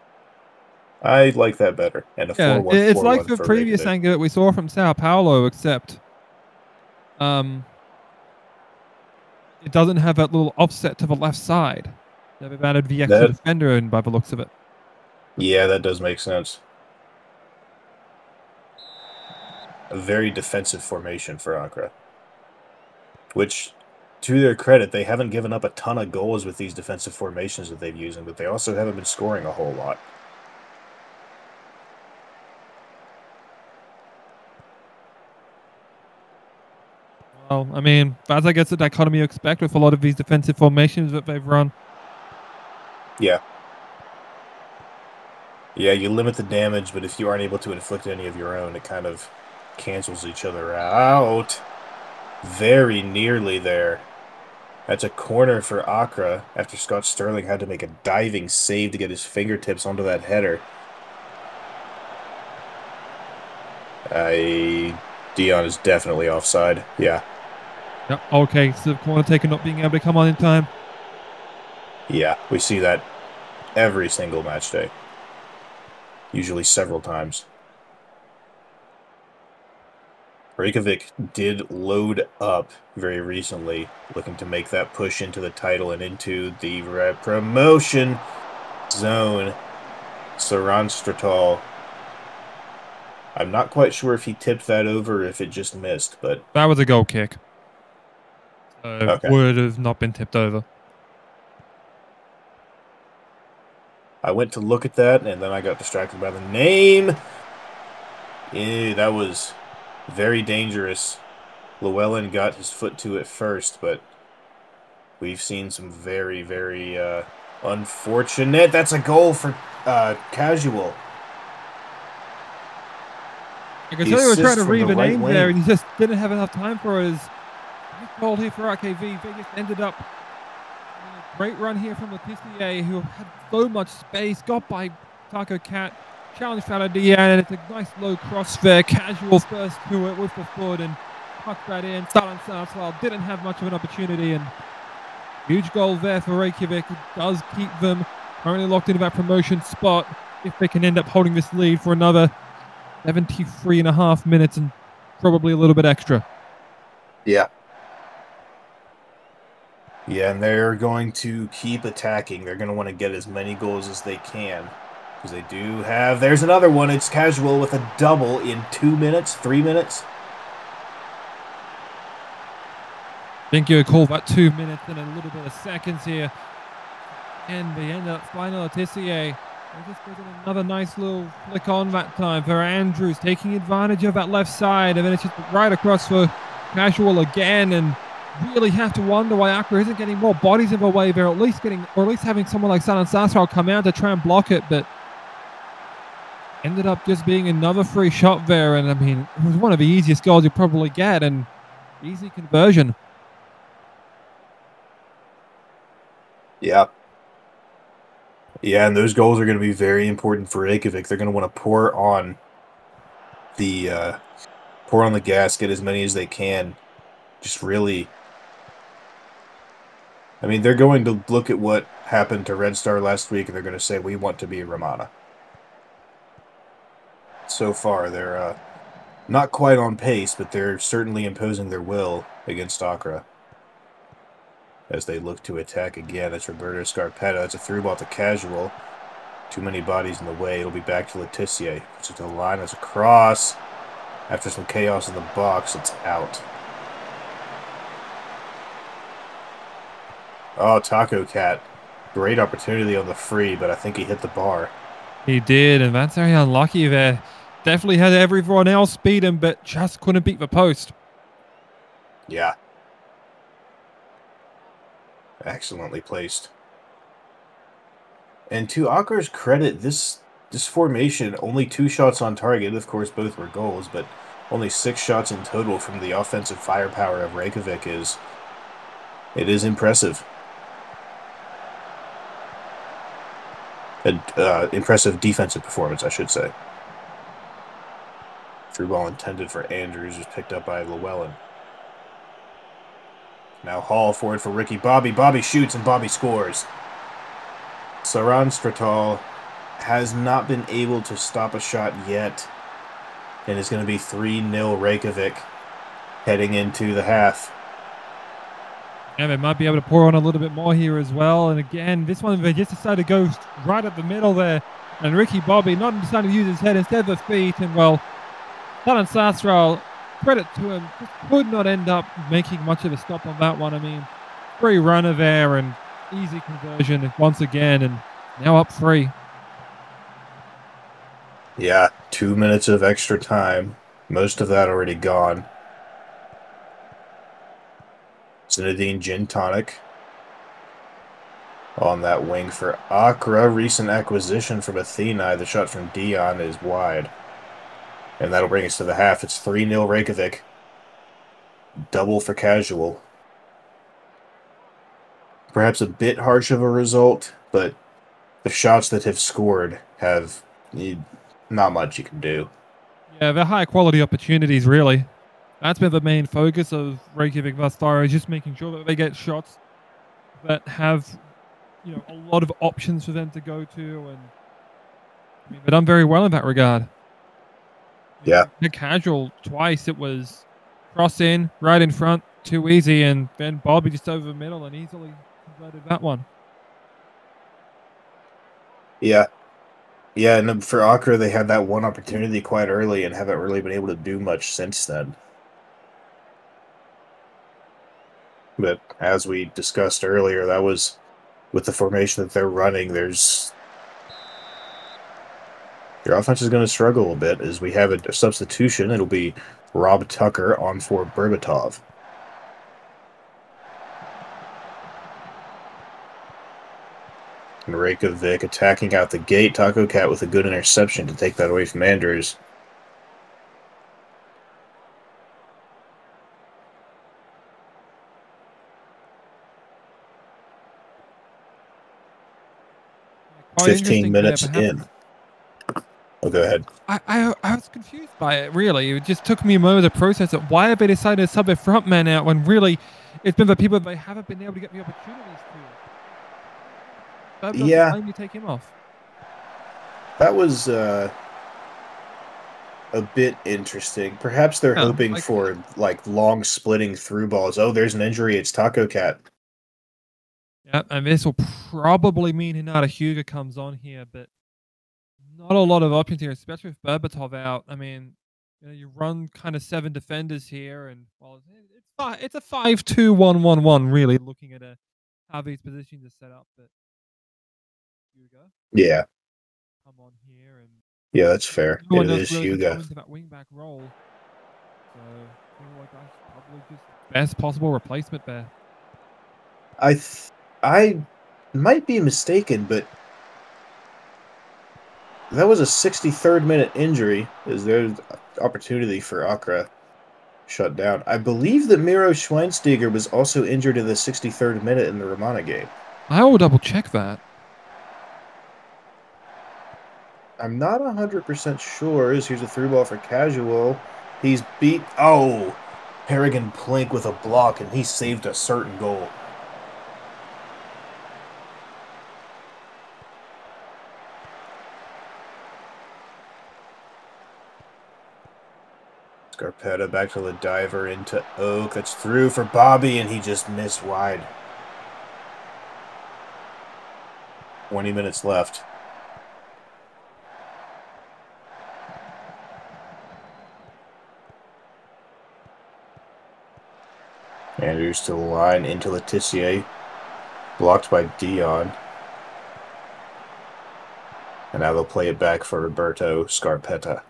Speaker 1: I like that better. And a
Speaker 2: Yeah,
Speaker 1: 4-1,
Speaker 2: it's like
Speaker 1: 4-1
Speaker 2: the
Speaker 1: for
Speaker 2: previous
Speaker 1: Reykjavik.
Speaker 2: anchor that we saw from Sao Paulo, except it doesn't have that little offset to the left side. They've added the extra defender in by the looks of it.
Speaker 1: Yeah, that does make sense. A very defensive formation for Accra. Which, to their credit, they haven't given up a ton of goals with these defensive formations that they've used, but they also haven't been scoring a whole lot.
Speaker 2: Well, I mean, that's I guess the dichotomy you expect with a lot of these defensive formations that they've run.
Speaker 1: Yeah. Yeah, you limit the damage, but if you aren't able to inflict any of your own, it kind of cancels each other out. Very nearly there. That's a corner for Accra after Scott Sterling had to make a diving save to get his fingertips onto that header. Dion is definitely offside. Yeah.
Speaker 2: Yep. Okay, so the corner taker not being able to come on in time.
Speaker 1: Yeah, we see that every single match day. Usually several times. Reykjavik did load up very recently, looking to make that push into the title and into the promotion zone. Saranstratal. I'm not quite sure if he tipped that over or if it just missed, but...
Speaker 2: That was a goal kick. So
Speaker 1: okay.
Speaker 2: would have not been tipped over.
Speaker 1: I went to look at that, and then I got distracted by the name. Yeah, that was very dangerous. Llewellyn got his foot to it first, but we've seen some very, very unfortunate. That's a goal for Casual.
Speaker 2: I can tell you were trying to read the name there, and he just didn't have enough time for his goal here for RKV. Vegas ended up a great run here from Letitia, who had so much space, got by Taco Cat, challenged out of the end, and it's a nice low cross there. Casual first to it with the foot and tucked that in. Stalin Southwell didn't have much of an opportunity, and huge goal there for Reykjavik. It does keep them currently locked into that promotion spot if they can end up holding this lead for another 73.5 minutes and probably a little bit extra.
Speaker 1: Yeah. Yeah, and they're going to keep attacking. They're going to want to get as many goals as they can. Because they do have... There's another one. It's Casual with a double in 2 minutes, 3 minutes.
Speaker 2: I think you would call that 2 minutes and a little bit of seconds here. And they end up finding Letitia. They just getting another nice little flick on that time for Andrews, taking advantage of that left side, and then it's just right across for Casual again, and really have to wonder why Accra isn't getting more bodies in the way. They're at least having someone like Salan Sasral come out to try and block it, but ended up just being another free shot there, and I mean, it was one of the easiest goals you probably get, and easy conversion.
Speaker 1: Yeah. Yeah, and those goals are going to be very important for Reykjavik. They're going to want to pour on the gas, get as many as they can. Just really... I mean, they're going to look at what happened to Red Star last week, and they're going to say, we want to be Romana. So far, they're not quite on pace, but they're certainly imposing their will against Accra. As they look to attack again, it's Roberto Scarpetta. That's a through ball to Casual. Too many bodies in the way. It'll be back to Letitia. Puts it to the line as a cross. After some chaos in the box, it's out. Oh, Taco Cat. Great opportunity on the free, but I think he hit the bar.
Speaker 2: He did, and that's very unlucky there. Definitely had everyone else beat him, but just couldn't beat the post.
Speaker 1: Yeah. Excellently placed. And to Accra's credit, this formation, only 2 shots on target. Of course, both were goals, but only 6 shots in total from the offensive firepower of Reykjavik is impressive. An impressive defensive performance, I should say. Through ball intended for Andrews was picked up by Llewellyn. Now Hall forward for Ricky Bobby. Bobby shoots and Bobby scores. Saran Stratal has not been able to stop a shot yet. And it's going to be 3-0 Reykjavik heading into the half.
Speaker 2: Yeah, they might be able to pour on a little bit more here as well. And again, this one, they just decided to go right up the middle there. And Ricky Bobby not decided to use his head instead of the feet. And, well, Saran Sastral, credit to him, just could not end up making much of a stop on that one. I mean, free runner there and easy conversion once again. And now up 3.
Speaker 1: Yeah, 2 minutes of extra time. Most of that already gone. Zinedine Gin Tonic on that wing for Accra. Recent acquisition from Athena. The shot from Dion is wide. And that'll bring us to the half. It's 3-0 Reykjavik. Double for Casual. Perhaps a bit harsh of a result, but the shots that have scored have not much you can do.
Speaker 2: Yeah, they're high quality opportunities, really. That's been the main focus of Reykjavik thus far, is just making sure that they get shots that have, a lot of options for them to go to, and I mean, they've done very well in that regard.
Speaker 1: Yeah.
Speaker 2: The Casual twice, it was cross in, right in front, too easy, and then Bobby just over the middle and easily converted that one.
Speaker 1: Yeah. Yeah, and for Accra, they had that one opportunity quite early and haven't really been able to do much since then. But as we discussed earlier, that was with the formation that they're running, your offense is going to struggle a bit as we have a substitution. It'll be Rob Tucker on for Berbatov. And Reykjavik attacking out the gate. Taco Cat with a good interception to take that away from Andrews.
Speaker 2: Quite
Speaker 1: 15 minutes in. Oh, go ahead.
Speaker 2: I was confused by it, really. It just took me a moment to process it. Why have they decided to sub their front man out when really it's been the people they haven't been able to get the opportunities to?
Speaker 1: Yeah.
Speaker 2: Why didn't you take him off?
Speaker 1: That was a bit interesting. Perhaps they're hoping for long splitting through balls. Oh, there's an injury. It's Taco Cat.
Speaker 2: Yeah, and this will probably mean Hinata Hugo comes on here, but not a lot of options here, especially with Berbatov out. I mean, you run kind of 7 defenders here, and it's a 5-2-1-1-1, really, looking at how these positions are set up. But Hugo,
Speaker 1: yeah,
Speaker 2: come on here, and
Speaker 1: yeah, that's fair.
Speaker 2: No
Speaker 1: it
Speaker 2: one else
Speaker 1: is
Speaker 2: really
Speaker 1: Hugo
Speaker 2: into that wingback role, so I feel like that's probably just best possible replacement there.
Speaker 1: I might be mistaken, but that was a 63rd minute injury. Is there opportunity for Accra shut down? I believe that Miro Schweinsteiger was also injured in the 63rd minute in the Romana game.
Speaker 2: I will double check that.
Speaker 1: I'm not 100% sure. Here's a through ball for Casual. He's beat. Oh, Harrigan Plink with a block, and he saved a certain goal. Scarpetta back to the diver into Oak. That's through for Bobby, and he just missed wide. 20 minutes left. Andrews to the line into Letitia. Blocked by Dion. And now they'll play it back for Roberto Scarpetta.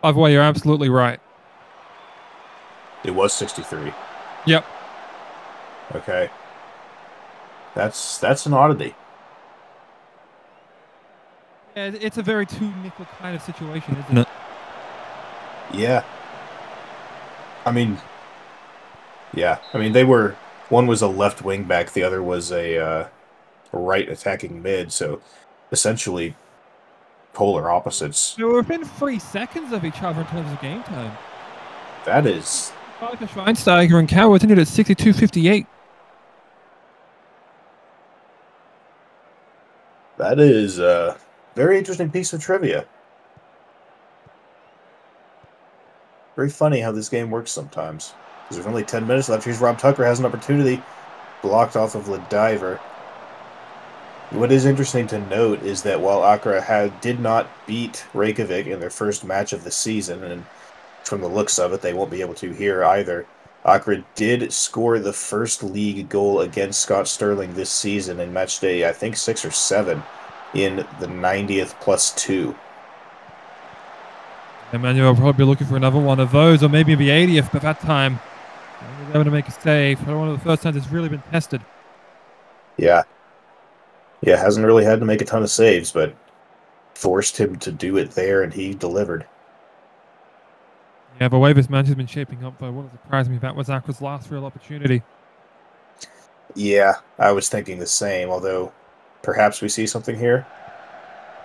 Speaker 2: By the way, you're absolutely right.
Speaker 1: It was 63.
Speaker 2: Yep.
Speaker 1: Okay. That's an oddity.
Speaker 2: Yeah, it's a very two nickel kind of situation, isn't it?
Speaker 1: Yeah. I mean, yeah. I mean, they were one was a left wing back, the other was a right attacking mid, so essentially polar opposites.
Speaker 2: They were within 3 seconds of each other in terms of game time.
Speaker 1: That is
Speaker 2: 5 for Schweinsteiger and Cow ended at 62.58.
Speaker 1: that is a very interesting piece of trivia. Very funny how this game works sometimes. Because there's only 10 minutes left. Here's Rob Tucker has an opportunity. Blocked off of Lediver. What is interesting to note is that while Accra did not beat Reykjavik in their first match of the season, and from the looks of it, they won't be able to here either, Accra did score the first league goal against Scott Sterling this season in Matchday, I think 6 or 7, in the 90th +2.
Speaker 2: Emmanuel will probably be looking for another one of those, or maybe the 80th, but that time he was able to make a save. One of the first times it's really been tested.
Speaker 1: Yeah. Yeah, hasn't really had to make a ton of saves, but forced him to do it there, and he delivered.
Speaker 2: Yeah, the way this match has been shaping up, though, wouldn't surprise me if that was Accra's last real opportunity.
Speaker 1: Yeah, I was thinking the same, although perhaps we see something here.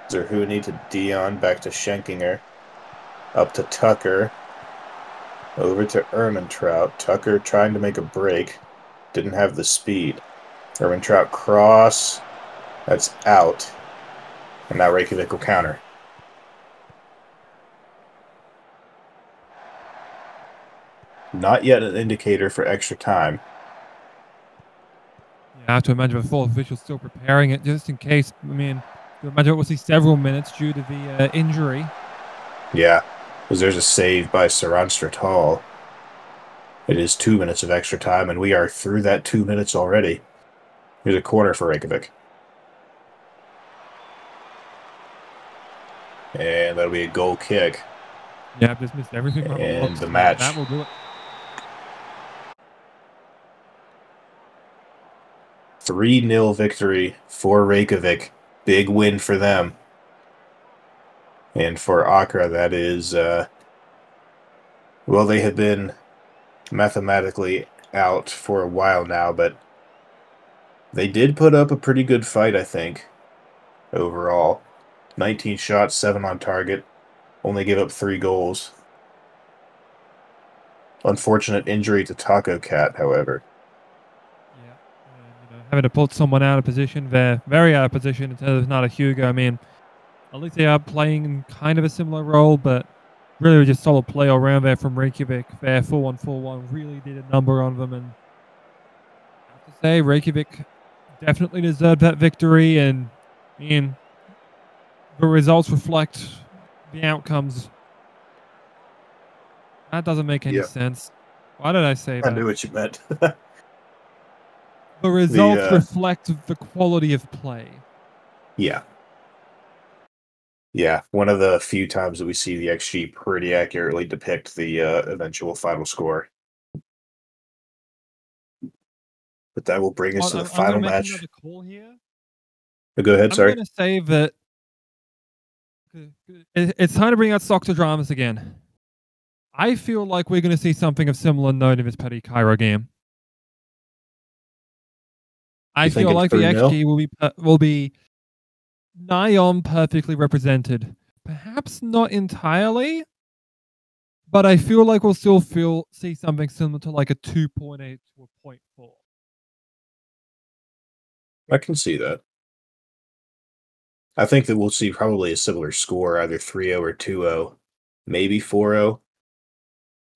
Speaker 1: Zerhuni to Dion, back to Schenkinger. Up to Tucker. Over to Ermintrout. Tucker trying to make a break. Didn't have the speed. Ermintrout cross. That's out. And now Reykjavik will counter. Not yet an indicator for extra time.
Speaker 2: Yeah, I have to imagine the fourth official's still preparing it just in case. I mean, I imagine we'll see several minutes due to the injury.
Speaker 1: Yeah, because there's a save by Saran Hall. It is 2 minutes of extra time, and we are through that 2 minutes already. Here's a corner for Reykjavik. And that'll be a goal kick.
Speaker 2: Yeah, I've just missed everything.
Speaker 1: And the match.
Speaker 2: That will do it.
Speaker 1: 3-0 victory for Reykjavik. Big win for them. And for Accra, that is, well, they have been mathematically out for a while now, but they did put up a pretty good fight, I think, overall. 19 shots, 7 on target. Only gave up 3 goals. Unfortunate injury to Taco Cat, however.
Speaker 2: Yeah, and, having to put someone out of position, they're very out of position in terms of not a Hugo. I mean, at least they are playing in kind of a similar role, but really just solid play all around there from Reykjavik. Their 4-1-4-1 really did a number on them, and I have to say Reykjavik definitely deserved that victory, and I mean, the results reflect the outcomes. That doesn't make any sense. Why did I say that?
Speaker 1: I knew what you meant.
Speaker 2: The results reflect the quality of play.
Speaker 1: Yeah. Yeah, one of the few times that we see the XG pretty accurately depict the eventual final score. But that will bring us to the final match.
Speaker 2: Another call here.
Speaker 1: Go ahead, sorry.
Speaker 2: I'm going to say that it's time to bring out Socc dramas again. I feel like we're going to see something of similar note in this Petty Cairo game. I feel like the XG will be nigh on perfectly represented. Perhaps not entirely, but I feel like we'll still see something similar to like a 2.8 to a 0.4.
Speaker 1: I can see that. I think that we'll see probably a similar score, either 3-0 or 2-0, maybe 4-0.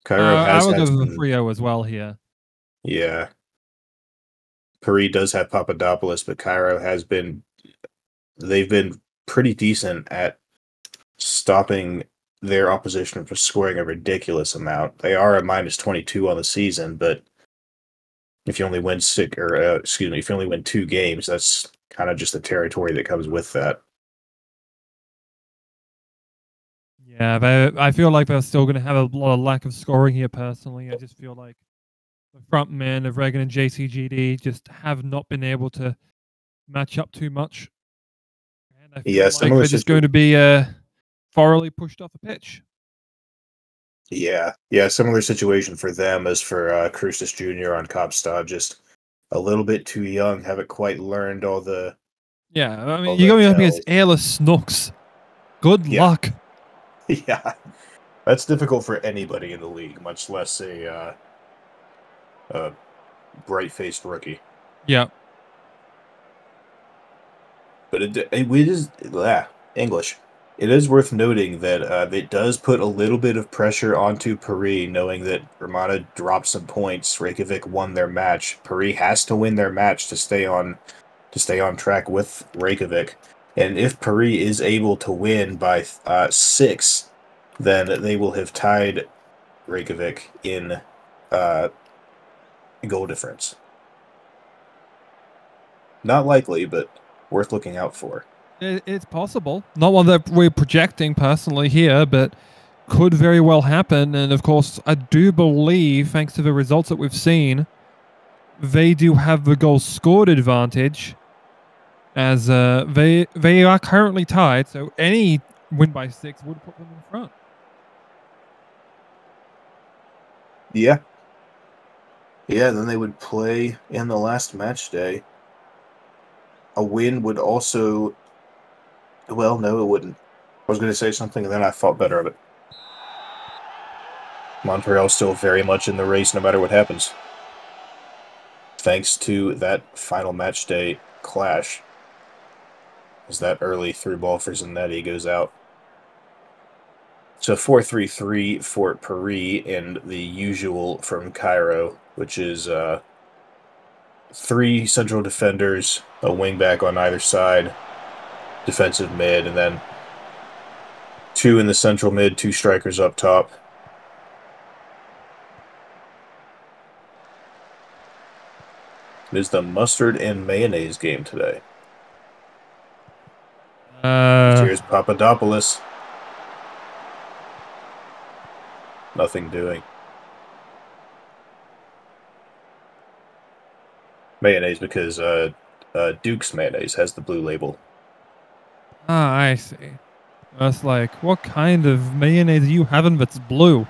Speaker 1: Cairo has
Speaker 2: I will
Speaker 1: had
Speaker 2: go with 3-0 as well here.
Speaker 1: Yeah. Paris does have Papadopoulos, but Cairo has been they've been pretty decent at stopping their opposition from scoring a ridiculous amount. They are a -22 on the season, but if you only win if you only win 2 games, that's kind of just the territory that comes with that.
Speaker 2: Yeah, I feel like they're still going to have a lot of lack of scoring here. Personally, I just feel like the front men of Regan and JCGD just have not been able to match up too much. And I
Speaker 1: Yeah,
Speaker 2: feel like
Speaker 1: similar
Speaker 2: they're just going
Speaker 1: situation.
Speaker 2: to be thoroughly pushed off the pitch.
Speaker 1: Yeah, similar situation for them as for Crucis Jr. on Kaapstad. Just a little bit too young, haven't quite learned
Speaker 2: Yeah, I
Speaker 1: all
Speaker 2: mean, you're
Speaker 1: the
Speaker 2: going up against
Speaker 1: tells.
Speaker 2: airless Snooks. Good
Speaker 1: Yeah,
Speaker 2: luck.
Speaker 1: yeah, that's difficult for anybody in the league, much less a bright-faced rookie.
Speaker 2: Yeah.
Speaker 1: But it is English. It is worth noting that it does put a little bit of pressure onto Paris, knowing that Romana dropped some points. Reykjavik won their match. Paris has to win their match to stay on track with Reykjavik. And if Paris is able to win by 6, then they will have tied Reykjavik in uh, goal difference. Not likely, but worth looking out for.
Speaker 2: It's possible. Not one that we're projecting personally here, but could very well happen. And of course, I do believe, thanks to the results that we've seen, they do have the goal scored advantage, as they are currently tied. So any win by 6 would put them in front.
Speaker 1: Yeah. Yeah, then they would play in the last match day. A win would also. Well, no, it wouldn't. I was going to say something, and then I thought better of it. Montreal's still very much in the race no matter what happens. Thanks to that final match day clash, as that early through ball for Zanetti goes out. So 4-3-3 for Paris, and the usual from Cairo, which is 3 central defenders, a wingback on either side, defensive mid, and then 2 in the central mid, 2 strikers up top. It is the mustard and mayonnaise game today. Here's Papadopoulos. Nothing doing. Mayonnaise because Duke's mayonnaise has the blue label.
Speaker 2: Ah, I see. That's like, what kind of mayonnaise are you having that's blue?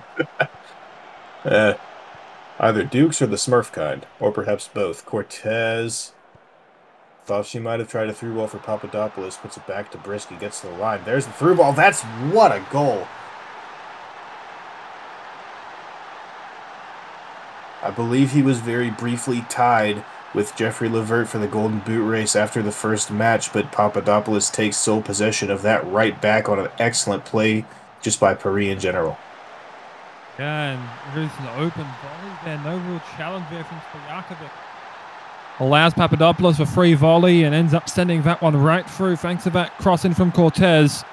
Speaker 1: Either Duke's or the Smurf kind, or perhaps both. Cortez thought she might have tried a through ball for Papadopoulos, puts it back to Brisky, gets to the line. There's the through ball. That's what a goal. I believe he was very briefly tied with Jeffrey Levert for the Golden Boot race after the first match, but Papadopoulos takes sole possession of that right back on an excellent play just by Paris in general.
Speaker 2: Yeah, and there's an open volley there. No real challenge there from Stojakovic. Allows Papadopoulos a free volley and ends up sending that one right through thanks to that crossing from Cortez.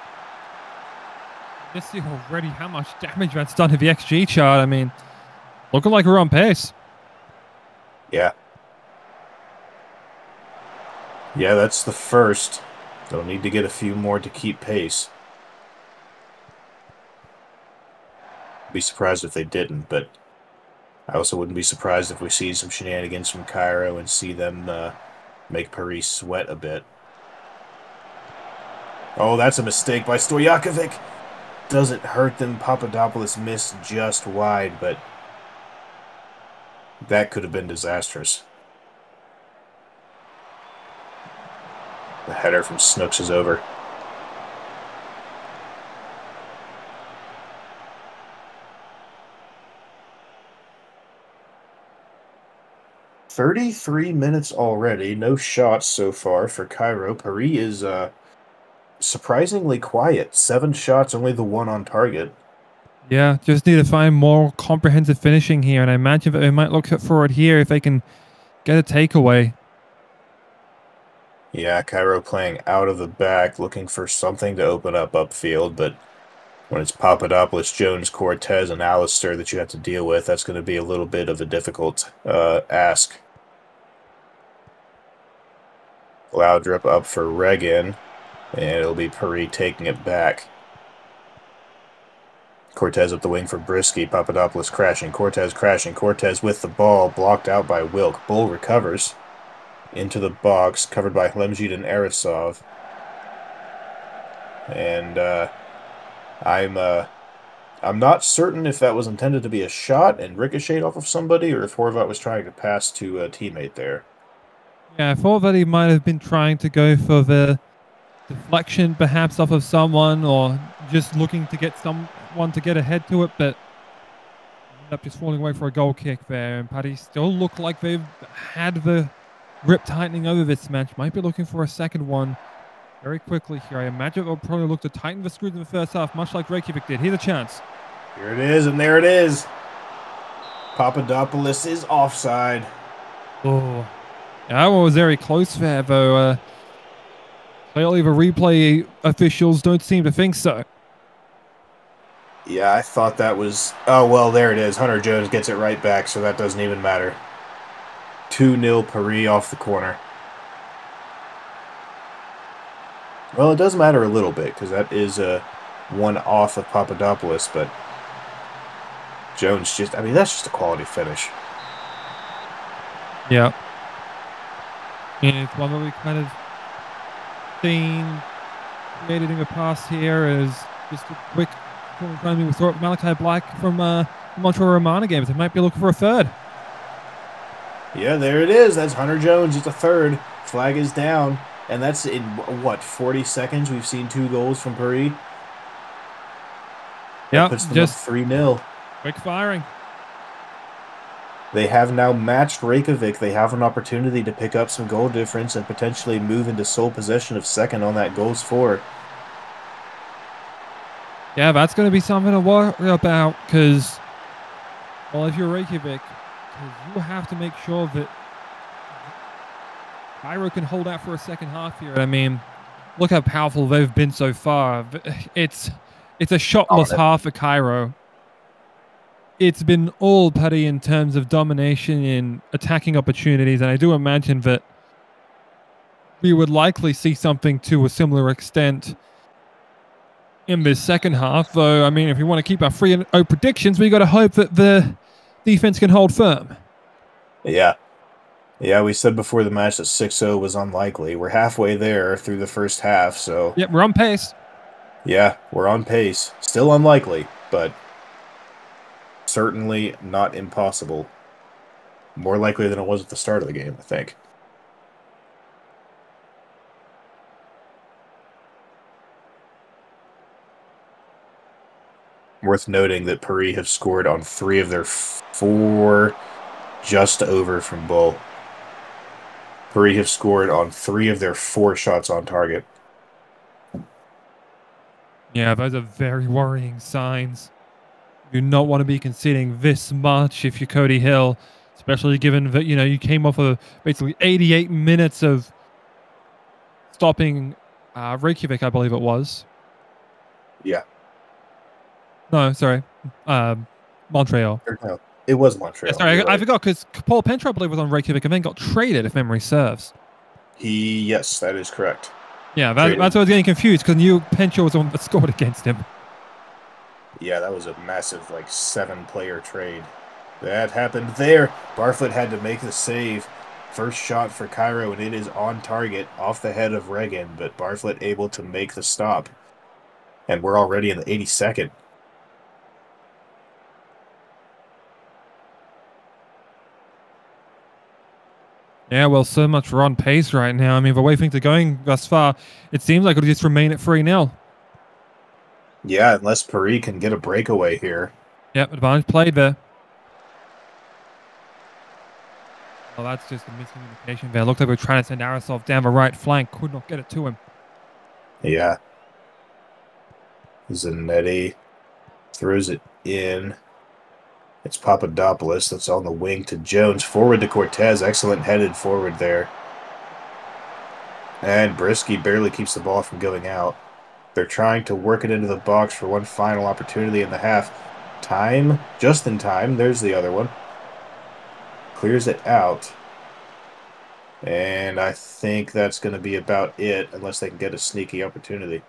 Speaker 2: You see already how much damage that's done to the XG chart. I mean, looking like we're on pace.
Speaker 1: Yeah. Yeah, that's the first. They'll need to get a few more to keep pace. Be surprised if they didn't, but I also wouldn't be surprised if we see some shenanigans from Cairo and see them make Paris sweat a bit. Oh, that's a mistake by Stojakovic. Doesn't hurt them. Papadopoulos missed just wide, but that could have been disastrous. The header from Snooks is over. "33 minutes already. No shots so far for Cairo. Paris is surprisingly quiet. 7 shots, only the 1 on target.
Speaker 2: Yeah, just need to find more comprehensive finishing here, and I imagine that they might look for it here if they can get a takeaway.
Speaker 1: Yeah, Cairo playing out of the back, looking for something to open up upfield, but when it's Papadopoulos, Jones, Cortez, and Alistair that you have to deal with, that's going to be a little bit of a difficult ask. Loudrip up for Regan, and it'll be Paris taking it back. Cortez up the wing for Brisky. Papadopoulos crashing. Cortez with the ball, blocked out by Wilk. Bull recovers into the box, covered by Hlemjid and Arisov. And I'm not certain if that was intended to be a shot and ricocheted off of somebody, or if Horvat was trying to pass to a teammate there.
Speaker 2: Yeah, I thought that he might have been trying to go for the deflection perhaps off of someone, or just looking to get someone to get ahead to it, but ended up just falling away for a goal kick there. And Paddy still look like they've had the grip tightening over this match. Might be looking for a second one very quickly here. I imagine they'll probably look to tighten the screws in the first half, much like Reykjavik did. Here's a chance.
Speaker 1: Here it is, and there it is. Papadopoulos is offside.
Speaker 2: Oh, yeah, that one was very close there, though. Clearly, the replay officials don't seem to think so.
Speaker 1: Yeah, I thought that was... Oh, well, there it is. Hunter Jones gets it right back, so that doesn't even matter. 2-0 Paris off the corner. Well, it does matter a little bit, because that is a one off of Papadopoulos, but Jones just... I mean, that's just a quality finish.
Speaker 2: Yeah. And it's one that we kind of seen created in the past here as just a quick friendly with Malachi Black from Montreal Romana games. They might be looking for a third.
Speaker 1: Yeah, there it is. That's Hunter Jones. It's a third. Flag is down. And that's in, what, 40 seconds? We've seen 2 goals from Paris.
Speaker 2: Yeah,
Speaker 1: puts them
Speaker 2: just
Speaker 1: up 3-0.
Speaker 2: Quick firing.
Speaker 1: They have now matched Reykjavik. They have an opportunity to pick up some goal difference and potentially move into sole possession of second on that goals for.
Speaker 2: Yeah, that's going to be something to worry about because, well, if you're Reykjavik, you have to make sure that Cairo can hold out for a second half here. I mean, look how powerful they've been so far. It's a shotless half for Cairo. It's been all Paddy in terms of domination in attacking opportunities, and I do imagine that we would likely see something to a similar extent in this second half. Though, I mean, if we want to keep our 3-0 predictions, we got to hope that the defense can hold firm.
Speaker 1: Yeah. Yeah, we said before the match that 6-0 was unlikely. We're halfway there through the first half, so...
Speaker 2: Yep, we're on pace.
Speaker 1: Yeah, we're on pace. Still unlikely, but certainly not impossible. More likely than it was at the start of the game, I think. Worth noting that Paris have scored on 3 of their 4, just over from Bull. Paris have scored on 3 of their 4 shots on target.
Speaker 2: Yeah, those are very worrying signs. You do not want to be conceding this much if you're Cody Hill, especially given that, you came off of basically 88 minutes of stopping Reykjavik, I believe it was.
Speaker 1: Yeah.
Speaker 2: No, sorry. Montreal.
Speaker 1: No, it was Montreal.
Speaker 2: Yeah, sorry, I forgot because Paul Pentra, I believe, was on Reykjavik and then got traded, if memory serves.
Speaker 1: Yes, that is correct.
Speaker 2: Yeah, that's why I was getting confused because I knew Pentra was the one that scored against him.
Speaker 1: Yeah, that was a massive, 7-player trade. That happened there. Barfoot had to make the save. First shot for Cairo, and it is on target, off the head of Regan, but Barfoot able to make the stop. And we're already in the 82nd.
Speaker 2: Yeah, well, so much we're on pace right now. I mean, the way things are going thus far, it seems like it'll just remain at 3-0.
Speaker 1: Yeah, unless Paris can get a breakaway here.
Speaker 2: Yep, advantage played there. Well, that's just a miscommunication there. Looked like we were trying to send Arasov down the right flank. Could not get it to him.
Speaker 1: Yeah. Zanetti throws it in. It's Papadopoulos that's on the wing to Jones. Forward to Cortez. Excellent headed forward there. And Brisky barely keeps the ball from going out. They're trying to work it into the box for one final opportunity in the half. Time. Just in time. There's the other one. Clears it out. And I think that's going to be about it, unless they can get a sneaky opportunity.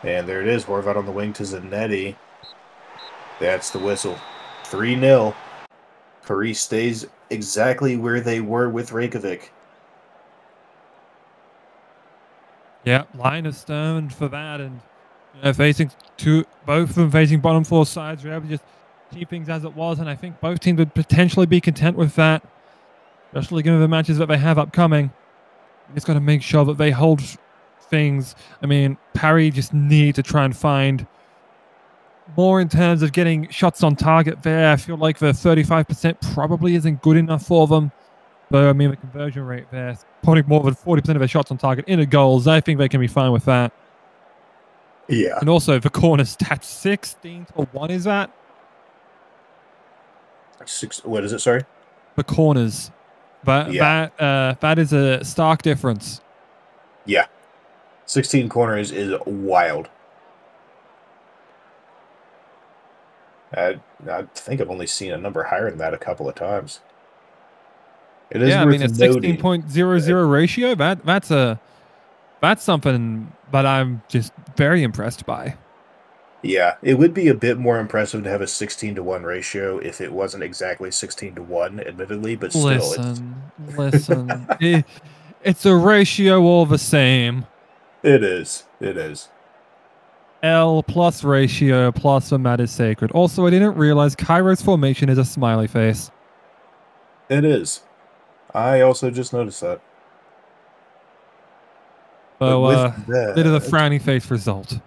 Speaker 1: And there it is. Horvat on the wing to Zanetti. That's the whistle. 3-0. Paris stays exactly where they were with Reykjavik.
Speaker 2: Yeah, line of stone for that, and facing both of them facing bottom four sides, we're able to just keep things as it was, and I think both teams would potentially be content with that, especially given the matches that they have upcoming. You just got to make sure that they hold things. I mean, Parry just need to try and find more in terms of getting shots on target there. I feel like the 35% probably isn't good enough for them. But I mean, the conversion rate there, putting more than 40% of their shots on target into goals, I think they can be fine with that.
Speaker 1: Yeah.
Speaker 2: And also, the corner stats 16-1 is that?
Speaker 1: What is it? Sorry.
Speaker 2: The corners. That is a stark difference.
Speaker 1: Yeah. 16 corners is wild. I think I've only seen a number higher than that a couple of times. It is
Speaker 2: Yeah, I
Speaker 1: worth
Speaker 2: mean, a
Speaker 1: noting.
Speaker 2: 16.00 ratio. That's something that I'm just very impressed by.
Speaker 1: Yeah, it would be a bit more impressive to have a 16-1 ratio if it wasn't exactly 16-1, admittedly, but still,
Speaker 2: Listen. It's a ratio all the same.
Speaker 1: it is. It is.
Speaker 2: L plus ratio plus the mat is sacred. Also, I didn't realize Cairo's formation is a smiley face.
Speaker 1: It is. I also just noticed that. But
Speaker 2: So,
Speaker 1: with
Speaker 2: bit of a
Speaker 1: that,
Speaker 2: frowny face result.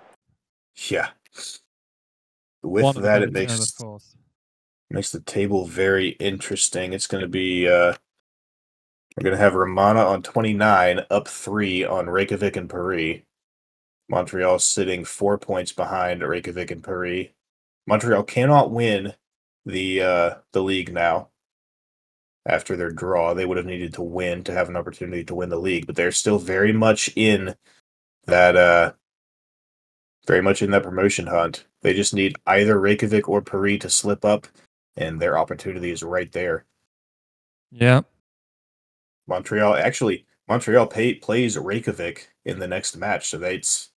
Speaker 1: yeah, with
Speaker 2: One of a
Speaker 1: that,
Speaker 2: better
Speaker 1: it
Speaker 2: term, of course.
Speaker 1: makes the table very interesting. It's going to be we're going to have Romana on 29, up 3 on Reykjavik and Paris. Montreal sitting 4 points behind Reykjavik and Paris. Montreal cannot win the league now. After their draw, they would have needed to win to have an opportunity to win the league, but they're still very much in that promotion hunt. They just need either Reykjavik or Paris to slip up, and their opportunity is right there.
Speaker 2: Yeah.
Speaker 1: Montreal plays Reykjavik in the next match, so it's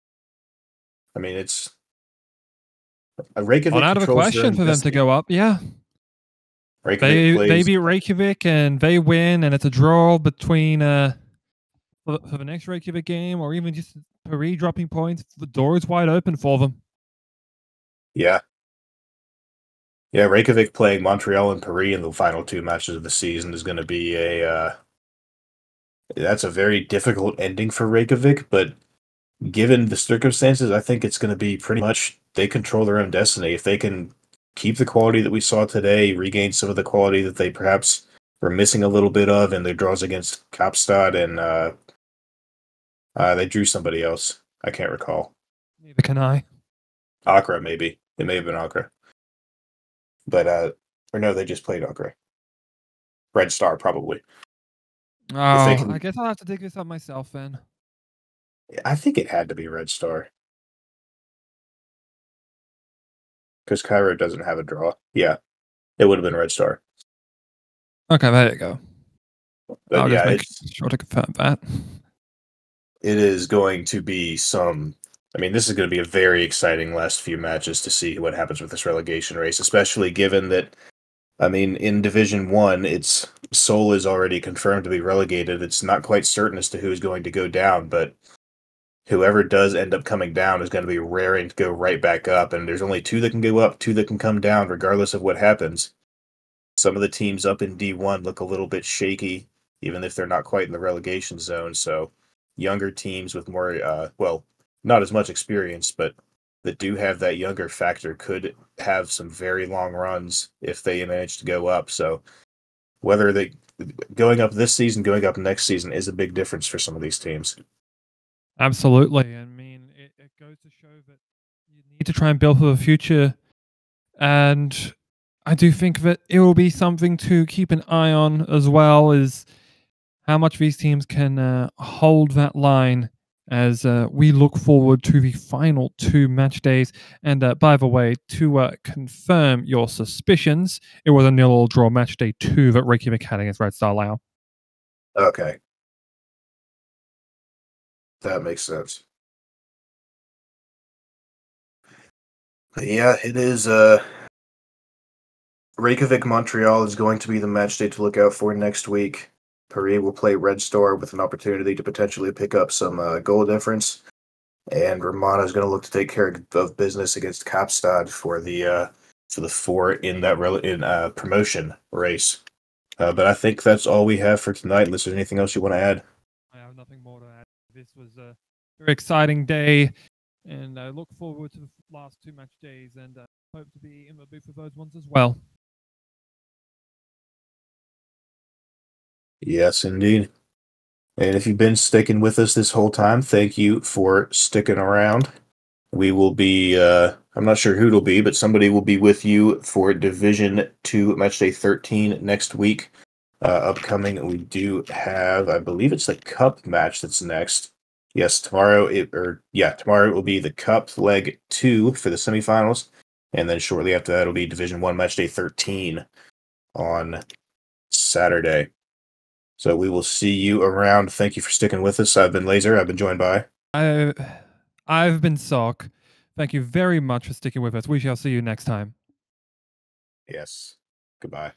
Speaker 1: Reykjavik
Speaker 2: Not out of the
Speaker 1: controls their
Speaker 2: question
Speaker 1: own
Speaker 2: for them to
Speaker 1: destiny.
Speaker 2: go up. Yeah.
Speaker 1: Reykjavik
Speaker 2: They
Speaker 1: plays.
Speaker 2: beat Reykjavik and they win, and it's a draw between for the next Reykjavik game, or even just Paris dropping points. The door is wide open for them.
Speaker 1: Yeah. Yeah, Reykjavik playing Montreal and Paris in the final 2 matches of the season is going to be that's a very difficult ending for Reykjavik, but given the circumstances, I think it's going to be pretty much they control their own destiny. If they can keep the quality that we saw today, regain some of the quality that they perhaps were missing a little bit of in their draws against Kaapstad, and they drew somebody else. I can't recall.
Speaker 2: Neither can I.
Speaker 1: Accra, maybe. It may have been Accra. But, or no, they just played Accra. Red Star, probably.
Speaker 2: Oh, I guess I'll have to dig this up myself then.
Speaker 1: I think it had to be Red Star. Because Cairo doesn't have a draw. Yeah, it would have been Red Star.
Speaker 2: Okay, there you go.
Speaker 1: But
Speaker 2: I'll
Speaker 1: yeah,
Speaker 2: just make sure to confirm that.
Speaker 1: it is going to be this is going to be a very exciting last few matches to see what happens with this relegation race, especially given that, in Division 1, it's Seoul is already confirmed to be relegated. It's not quite certain as to who is going to go down, but whoever does end up coming down is going to be raring to go right back up, and there's only 2 that can go up, 2 that can come down, regardless of what happens. Some of the teams up in D1 look a little bit shaky, even if they're not quite in the relegation zone, so younger teams with more, not as much experience, but that do have that younger factor could have some very long runs if they manage to go up. So whether they going up this season, going up next season is a big difference for some of these teams.
Speaker 2: Absolutely. It goes to show that you need to try and build for the future. And I do think that it will be something to keep an eye on as well, is how much these teams can hold that line as we look forward to the final 2 match days. And by the way, to confirm your suspicions, it was a 0-0 draw match day 2 that Reykjavik had against Red Star Laos.
Speaker 1: Okay. That makes sense. Yeah, it is. Reykjavik Montreal is going to be the match day to look out for next week. Paris will play Red Star with an opportunity to potentially pick up some goal difference. And Romana is going to look to take care of business against Kaapstad for the four in that promotion race. But I think that's all we have for tonight. Unless there's anything else you want to add.
Speaker 2: I have nothing more to add. This was a very exciting day, and I look forward to the last two match days, and hope to be in the booth for those ones as well.
Speaker 1: Yes, indeed. And if you've been sticking with us this whole time, thank you for sticking around. We will be, I'm not sure who it'll be, but somebody will be with you for Division 2 Matchday 13 next week. Upcoming, we do have, I believe it's the Cup match that's next. Yes, tomorrow it will be the Cup leg 2 for the semifinals, and then shortly after that it'll be Division 1 Matchday 13 on Saturday. So we will see you around. Thank you for sticking with us. I've been Laser. I've been joined by.
Speaker 2: I've been Socc. Thank you very much for sticking with us. We shall see you next time.
Speaker 1: Yes. Goodbye.